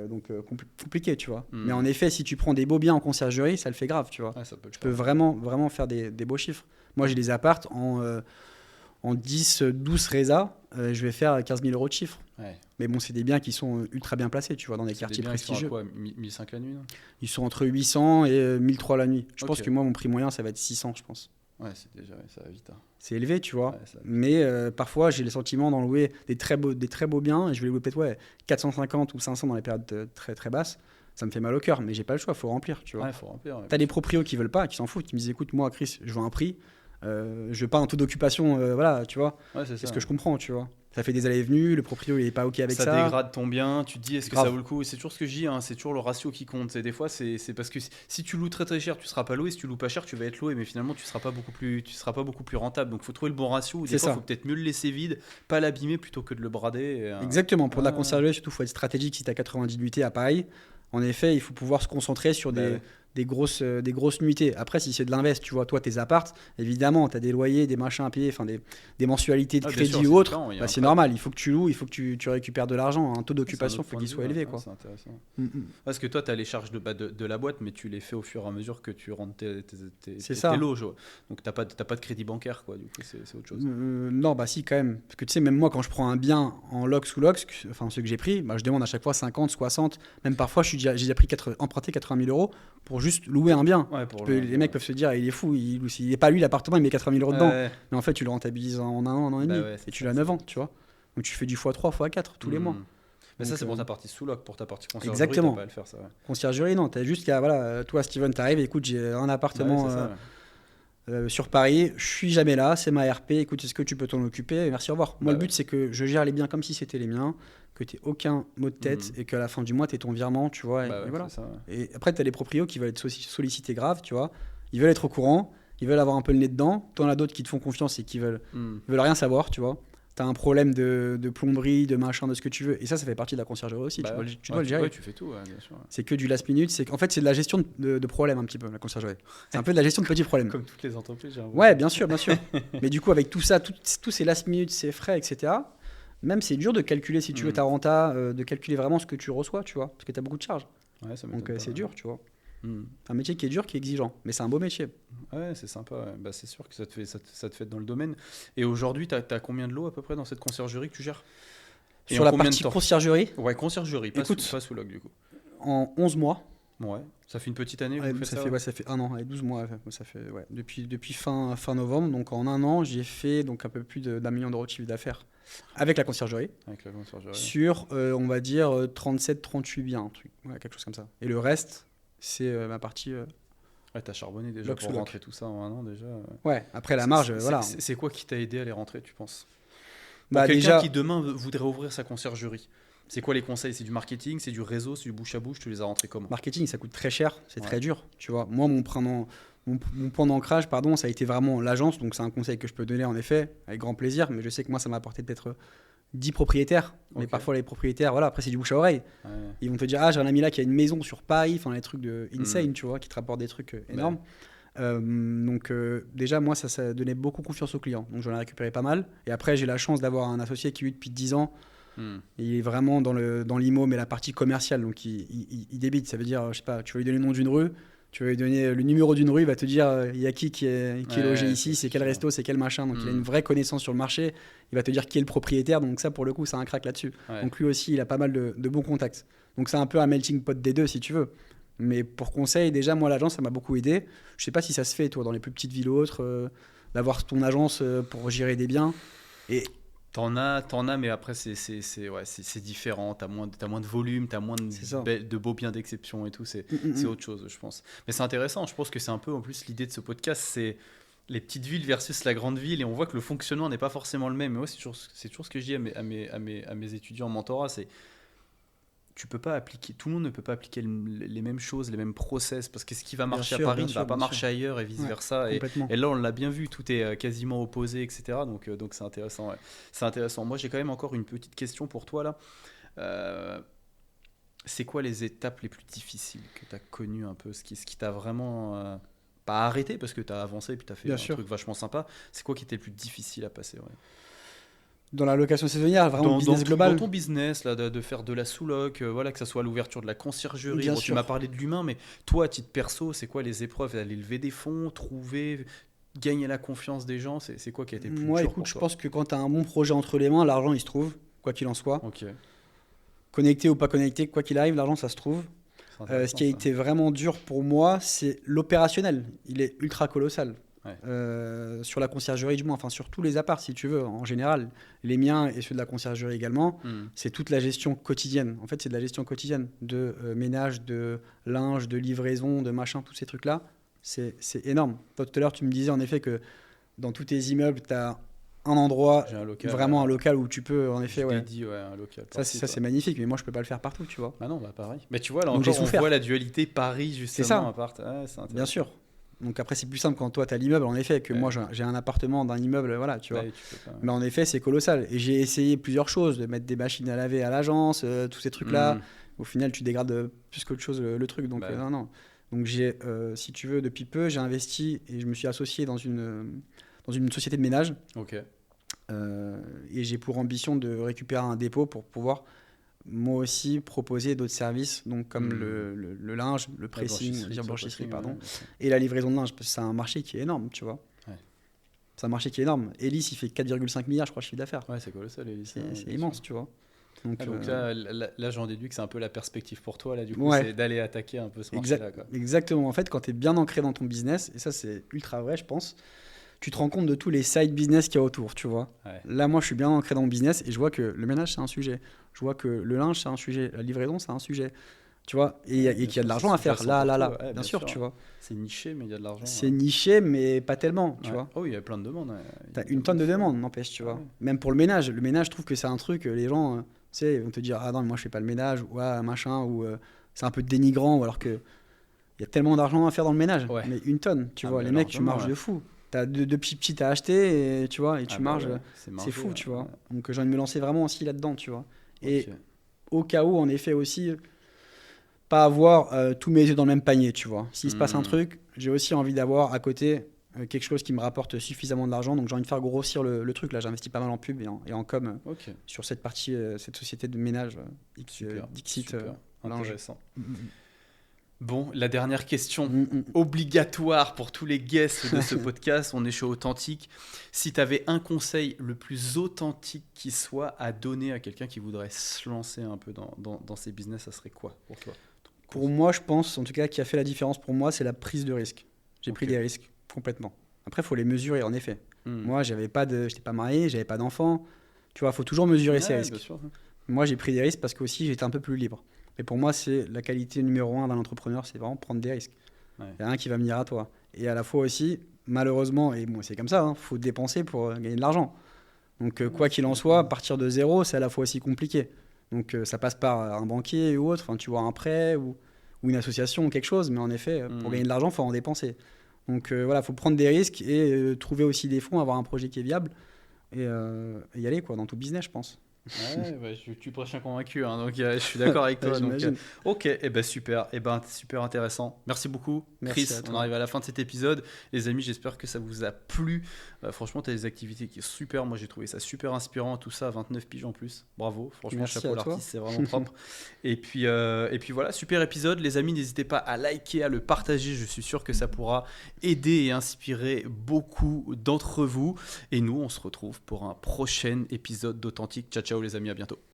S1: Donc compliqué, tu vois. Mais en effet, si tu prends des beaux biens en conciergerie, ça le fait grave, tu vois. Tu peux vraiment faire des beaux chiffres. Moi, j'ai des apparts en 10, 12 résa, je vais faire 15 000 euros de chiffre.
S2: Ouais.
S1: Mais bon, c'est des biens qui sont ultra bien placés, tu vois, dans des quartiers prestigieux.
S2: Ils sont à quoi, 1500 la nuit, non?
S1: Ils sont entre 800 et 1300 la nuit. Je pense que moi, mon prix moyen, ça va être 600, je pense.
S2: Ouais, ça va vite. Hein.
S1: C'est élevé, tu vois. Ouais, mais parfois, j'ai le sentiment d'en louer des très beaux biens et je vais les louer peut-être 450 ou 500 dans les périodes très très basses. Ça me fait mal au cœur, mais j'ai pas le choix, faut remplir, tu vois.
S2: Ouais, faut remplir. Ouais,
S1: t'as des proprios qui veulent pas, qui s'en foutent, qui me disent écoute, moi, Chris, je veux un prix, je veux pas un taux d'occupation, voilà, tu vois.
S2: Ouais, c'est
S1: ce que je comprends, tu vois. Ça fait des allées et venues, le proprio il est pas ok avec ça.
S2: Ça dégrade ton bien, tu te dis est-ce que ça vaut le coup? C'est toujours ce que je dis, hein, c'est toujours le ratio qui compte. Des fois, c'est parce que si tu loues très très cher, tu seras pas loué. Si tu loues pas cher, tu vas être loué, mais finalement, tu seras pas beaucoup plus rentable. Donc, faut trouver le bon ratio. Des fois, faut peut-être mieux le laisser vide, pas l'abîmer plutôt que de le brader.
S1: Exactement. Pour la conciergerie, surtout, faut être stratégique. Si tu as 90 nuitées à Paris, en effet, il faut pouvoir se concentrer sur des grosses nuitées. Après, si c'est de l'invest, tu vois, toi, tes apparts, évidemment, tu as des loyers, des machins à payer, enfin des mensualités de crédit sûr, ou autre. C'est normal, il faut que tu loues, il faut que tu récupères de l'argent. Un taux d'occupation, il faut qu'il soit élevé. Quoi.
S2: C'est intéressant. Parce que toi, tu as les charges de la boîte, mais tu les fais au fur et à mesure que tu rentres tes loges. Donc, tu n'as pas de crédit bancaire, quoi. Du coup, c'est autre chose.
S1: Non, bah si, quand même. Parce que tu sais, même moi, quand je prends un bien en lox ou lox, enfin ceux que j'ai pris, je demande à chaque fois 50, 60, même parfois, j'ai déjà emprunté 80 000 euros pour juste louer un bien. Ouais, les mecs peuvent se dire il est fou, il n'est pas lui l'appartement, il met 80 000 euros dedans. Mais en fait, tu le rentabilises en un an et demi. Et tu l'as 9 ans, tu vois. Donc tu fais du x3, x4 tous les mois.
S2: Mais donc, ça, c'est pour ta partie sous-loc, pour ta partie conciergerie.
S1: Exactement.
S2: T'as pas à le faire, ça. Ouais.
S1: Conciergerie, non. T'as juste qu'à, toi, Steven, t'arrives, écoute, j'ai un appartement sur Paris, je suis jamais là, c'est ma RP, écoute, est-ce que tu peux t'en occuper? Merci, au revoir. Moi, le but, c'est que je gère les biens comme si c'était les miens, que tu n'aies aucun mot de tête et qu'à la fin du mois, tu aies ton virement, tu vois. Et voilà. Ça, et après, tu as les proprios qui veulent être sollicités grave, tu vois. Ils veulent être au courant, ils veulent avoir un peu le nez dedans. Tu en as d'autres qui te font confiance et qui veulent rien savoir, tu vois. Tu as un problème de plomberie, de machin, de ce que tu veux. Et ça fait partie de la conciergerie aussi. Tu dois le gérer.
S2: Tu fais tout, bien sûr.
S1: C'est que du last minute. En fait, c'est de la gestion de problèmes un petit peu, la conciergerie. C'est un peu de la gestion de petits problèmes.
S2: Comme toutes les entreprises, j'ai l'impression.
S1: Ouais, bien sûr. Mais du coup, avec tout ça, tous ces last minutes, ces frais, etc., même c'est dur de calculer, si tu veux, ta renta, de calculer vraiment ce que tu reçois, tu vois. Parce que tu as beaucoup de charges.
S2: Ouais, ça
S1: donc c'est dur, tu vois. Un métier qui est dur, qui est exigeant, mais c'est un beau métier.
S2: Ouais, c'est sympa. Ouais. Bah, c'est sûr que ça te fait dans le domaine. Et aujourd'hui, tu as combien de lots à peu près dans cette conciergerie que tu gères?
S1: Sur la partie conciergerie?
S2: Ouais, conciergerie, pas sous log du coup.
S1: En 11 mois.
S2: Ouais, ça fait une petite année.
S1: Ça fait un an, 12 mois. Ça fait, depuis fin novembre. Donc en un an, j'ai fait donc un peu plus d'1 million d'euros de chiffre d'affaires avec la conciergerie. Sur, on va dire, 37-38 biens, quelque chose comme ça. Et le reste, c'est ma partie.
S2: Ouais, t'as charbonné déjà pour rentrer tout ça en un an déjà.
S1: Ouais, après la marge, voilà.
S2: C'est quoi qui t'a aidé à les rentrer, tu penses?
S1: Quelqu'un
S2: déjà... qui demain voudrait ouvrir sa conciergerie, C'est quoi les conseils? C'est du marketing, c'est du réseau, c'est du bouche à bouche? Tu les as rentrés comment?
S1: Marketing, ça coûte très cher, c'est
S2: Ouais.
S1: très dur. Tu vois, moi, mon point d'ancrage, pardon, ça a été vraiment l'agence. Donc, c'est un conseil que je peux donner en effet, avec grand plaisir. Mais je sais que moi, ça m'a apporté peut-être 10 propriétaires. Mais
S2: Ok.
S1: parfois, les propriétaires, voilà, après, c'est du bouche à oreille.
S2: Ouais.
S1: Ils vont te dire, ah, j'ai un ami là qui a une maison sur Paris, enfin, les trucs de insane,
S2: Mm.
S1: tu vois, qui te rapportent des trucs énormes. Donc, déjà, moi, ça donnait beaucoup confiance aux clients. Donc, j'en ai récupéré pas mal. Et après, j'ai la chance d'avoir un associé qui, lui, depuis 10 ans,
S2: Mm.
S1: il est vraiment dans l'IMO, mais la partie commerciale. Donc, il débite. Ça veut dire, je sais pas, tu vas lui donner le nom d'une rue, tu vas lui donner le numéro d'une rue, il va te dire, il y a qui est logé
S2: Ouais,
S1: ici, c'est quel
S2: sûr.
S1: resto, c'est quel machin. Donc, il a
S2: Mm.
S1: une vraie connaissance sur le marché. Il va te dire qui est le propriétaire. Donc, ça, pour le coup, c'est un crack là-dessus.
S2: Ouais.
S1: Donc, lui aussi, il a pas mal de bons contacts. Donc, c'est un peu un melting pot des deux, si tu veux. Mais pour conseil, déjà, moi, l'agence, ça m'a beaucoup aidé. Je sais pas si ça se fait, toi, dans les plus petites villes ou autres, d'avoir ton agence pour gérer des biens. Et
S2: T'en as, mais après, c'est différent. T'as moins de volume, t'as moins
S1: C'est ça.
S2: de beaux biens d'exception et tout. C'est autre chose, je pense. Mais c'est intéressant. Je pense que c'est un peu, en plus, l'idée de ce podcast, c'est les petites villes versus la grande ville. Et on voit que le fonctionnement n'est pas forcément le même. Mais moi, c'est toujours ce que je dis à mes étudiants en mentorat, c'est tu peux pas appliquer, tout le monde ne peut pas appliquer les mêmes choses, les mêmes process, parce que ce qui va
S1: Bien
S2: marcher
S1: sûr,
S2: à Paris
S1: bien
S2: ne
S1: sûr,
S2: va pas
S1: bien
S2: marcher
S1: sûr.
S2: ailleurs et vice
S1: Ouais,
S2: versa.
S1: complètement.
S2: Et là, on l'a bien vu, tout est quasiment opposé, etc. Donc c'est intéressant. Ouais. C'est intéressant. Moi, j'ai quand même encore une petite question pour toi là. C'est quoi les étapes les plus difficiles que tu as connues un peu, ce qui t'a vraiment pas arrêté parce que tu as avancé et puis tu as fait
S1: Bien
S2: un
S1: sûr.
S2: truc vachement sympa. C'est quoi qui était le plus difficile à passer, ouais.
S1: Dans la location saisonnière, vraiment business global.
S2: Dans ton business, là, de faire de la sous-loc, voilà, que ça soit l'ouverture de la conciergerie.
S1: Bien
S2: Bon, tu
S1: sûr.
S2: m'as parlé de l'humain, mais toi, à titre perso, c'est quoi les épreuves? Aller lever des fonds, trouver, gagner la confiance des gens, c'est quoi qui a été le plus
S1: Moi,
S2: dur
S1: écoute,
S2: pour
S1: je
S2: toi?
S1: pense que quand tu as un bon projet entre les mains, l'argent, il se trouve, quoi qu'il en soit.
S2: Ok,
S1: Connecté ou pas connecté, quoi qu'il arrive, l'argent, ça se trouve.
S2: c'est intéressant,
S1: Ce qui a
S2: ça.
S1: été vraiment dur pour moi, c'est l'opérationnel. Il est ultra colossal.
S2: Ouais.
S1: Sur la conciergerie, du moins, enfin sur tous les apparts, si tu veux, en général, les miens et ceux de la conciergerie également,
S2: Hmm.
S1: c'est toute la gestion quotidienne. En fait, c'est de la gestion quotidienne de ménage, de linge, de livraison, de machin, tous ces trucs-là. C'est énorme. Toi, tout à l'heure, tu me disais en effet que dans tous tes immeubles, tu as un endroit,
S2: J'ai un local,
S1: vraiment un local où tu peux, en effet,
S2: je
S1: ouais.
S2: dédie, ouais, un local.
S1: Ça,
S2: par-ci,
S1: c'est
S2: quoi.
S1: magnifique, mais moi, je peux pas le faire partout, tu vois.
S2: Ah non, bah pareil. Mais tu vois, là
S1: Donc, j'ai
S2: encore, on
S1: souffert.
S2: voit la dualité Paris, justement,
S1: ça.
S2: à part. Ouais, c'est intéressant.
S1: Bien sûr. Donc après, c'est plus simple quand toi, tu as l'immeuble, en effet, que
S2: Ouais.
S1: moi, j'ai un appartement d'un immeuble, voilà, tu vois.
S2: Ouais, tu peux pas.
S1: Mais en effet, c'est colossal. Et j'ai essayé plusieurs choses, de mettre des machines à laver à l'agence, tous ces trucs-là.
S2: Hmm.
S1: Au final, tu dégrades plus qu'autre chose le truc. Donc,
S2: Bah.
S1: non, non. Donc, j'ai, si tu veux, depuis peu, j'ai investi et je me suis associé dans une société de ménage.
S2: Ok.
S1: Et j'ai pour ambition de récupérer un dépôt pour pouvoir, moi aussi, proposer d'autres services, donc comme le linge, le pressing, blanchisserie, pardon,
S2: ouais.
S1: et la livraison de linge. Parce que c'est un marché qui est énorme, tu vois.
S2: Ouais.
S1: C'est un marché qui est énorme. Elis, il fait 4,5 milliards, je crois, de chiffre d'affaires.
S2: Ouais, c'est colossal, Elise.
S1: C'est immense, tu vois. Donc,
S2: Donc là, j'en déduis que c'est un peu la perspective pour toi, là, du coup,
S1: Ouais.
S2: c'est d'aller attaquer un peu ce marché-là, quoi.
S1: exactement. En fait, quand tu es bien ancré dans ton business, et ça, c'est ultra vrai, je pense, tu te rends compte de tous les side business qu'il y a autour, tu vois.
S2: Ouais.
S1: Là, moi, je suis bien ancré dans mon business et je vois que le ménage, c'est un sujet. Je vois que le linge, c'est un sujet. La livraison, c'est un sujet. Tu vois, et
S2: Ouais,
S1: qu'il y
S2: bien
S1: a de
S2: sûr,
S1: l'argent
S2: c'est
S1: à faire.
S2: super
S1: Là.
S2: important, ouais,
S1: bien
S2: bien
S1: sûr,
S2: sûr.
S1: tu vois.
S2: C'est niché, mais il y a de l'argent.
S1: C'est niché, mais pas tellement, tu
S2: Ouais.
S1: vois.
S2: Oh, oui, il y a plein de demandes. Ouais.
S1: T'as une tonne de demandes, n'empêche, tu vois.
S2: Ouais.
S1: Même pour le ménage. Le ménage, je trouve que c'est un truc, les gens, tu sais, ils vont te dire, ah non, mais moi, je fais pas le ménage, ou ah, machin, ou c'est un peu dénigrant, ou alors que il y a tellement d'argent à faire dans le ménage.
S2: Ouais.
S1: Mais une tonne, tu
S2: Ah,
S1: vois.
S2: mais
S1: Les mecs, tu
S2: largement,
S1: marges
S2: ouais.
S1: de fou. T'as deux petits à acheter, et tu vois, et tu
S2: Ah, bah
S1: marges.
S2: ouais,
S1: C'est
S2: margé,
S1: fou,
S2: ouais.
S1: tu vois.
S2: Ouais.
S1: Donc j'ai envie de me lancer vraiment aussi là-dedans, tu vois. Et
S2: Ok.
S1: au cas où, en effet, aussi, pas avoir tous mes œufs dans le même panier, tu vois. S'il se passe un truc, j'ai aussi envie d'avoir à côté quelque chose qui me rapporte suffisamment de l'argent. Donc j'ai envie de faire grossir le truc. Là, j'investis pas mal en pub et en com
S2: Ok.
S1: sur cette partie, cette société de ménage,
S2: Super.
S1: Dixit.
S2: Super.
S1: Linge.
S2: Intéressant. Bon, la dernière question.
S1: Mm, mm.
S2: Obligatoire pour tous les guests de ce podcast, on est chez Authentique. Si tu avais un conseil le plus authentique qui soit à donner à quelqu'un qui voudrait se lancer un peu dans ses business, ça serait quoi pour toi?
S1: Pour moi, je pense, en tout cas, qui a fait la différence pour moi, c'est la prise de risque. J'ai pris
S2: Ok.
S1: des risques, complètement. Après, il faut les mesurer, en effet.
S2: Hmm.
S1: Moi, j'étais pas marié, j'avais pas d'enfant. Tu vois, il faut toujours mesurer ses
S2: Ouais,
S1: risques.
S2: bien sûr.
S1: Moi, j'ai pris des risques parce que aussi j'étais un peu plus libre. Et pour moi, c'est la qualité numéro un d'un entrepreneur, c'est vraiment prendre des risques.
S2: Ouais.
S1: Il n'y a rien qui va venir à toi. Et à la fois aussi, malheureusement, et bon, c'est comme ça, il faut dépenser pour gagner de l'argent. Donc, quoi qu'il en soit, partir de zéro, c'est à la fois aussi compliqué. Donc ça passe par un banquier ou autre, enfin, tu vois, un prêt ou une association ou quelque chose. Mais en effet, pour gagner de l'argent, il faut en dépenser. Donc voilà, il faut prendre des risques et trouver aussi des fonds, avoir un projet qui est viable et y aller quoi, dans tout business, je pense.
S2: Ouais, tu prêches un convaincu, hein, donc je suis d'accord avec toi. Donc,
S1: J'imagine.
S2: ok, et ben super, et ben super intéressant. Merci beaucoup,
S1: Merci
S2: Chris.
S1: à
S2: On
S1: toi.
S2: arrive à la fin de cet épisode, les amis. J'espère que ça vous a plu. Franchement, tu as des activités qui sont super. Moi, j'ai trouvé ça super inspirant, tout ça, à 29 piges en plus. Bravo, franchement,
S1: Merci
S2: chapeau
S1: à toi.
S2: l'artiste, c'est vraiment propre. Et puis voilà, super épisode, les amis. N'hésitez pas à liker, à le partager. Je suis sûr que ça pourra aider et inspirer beaucoup d'entre vous. Et nous, on se retrouve pour un prochain épisode d'Authentique. Ciao, ciao, les amis, à bientôt.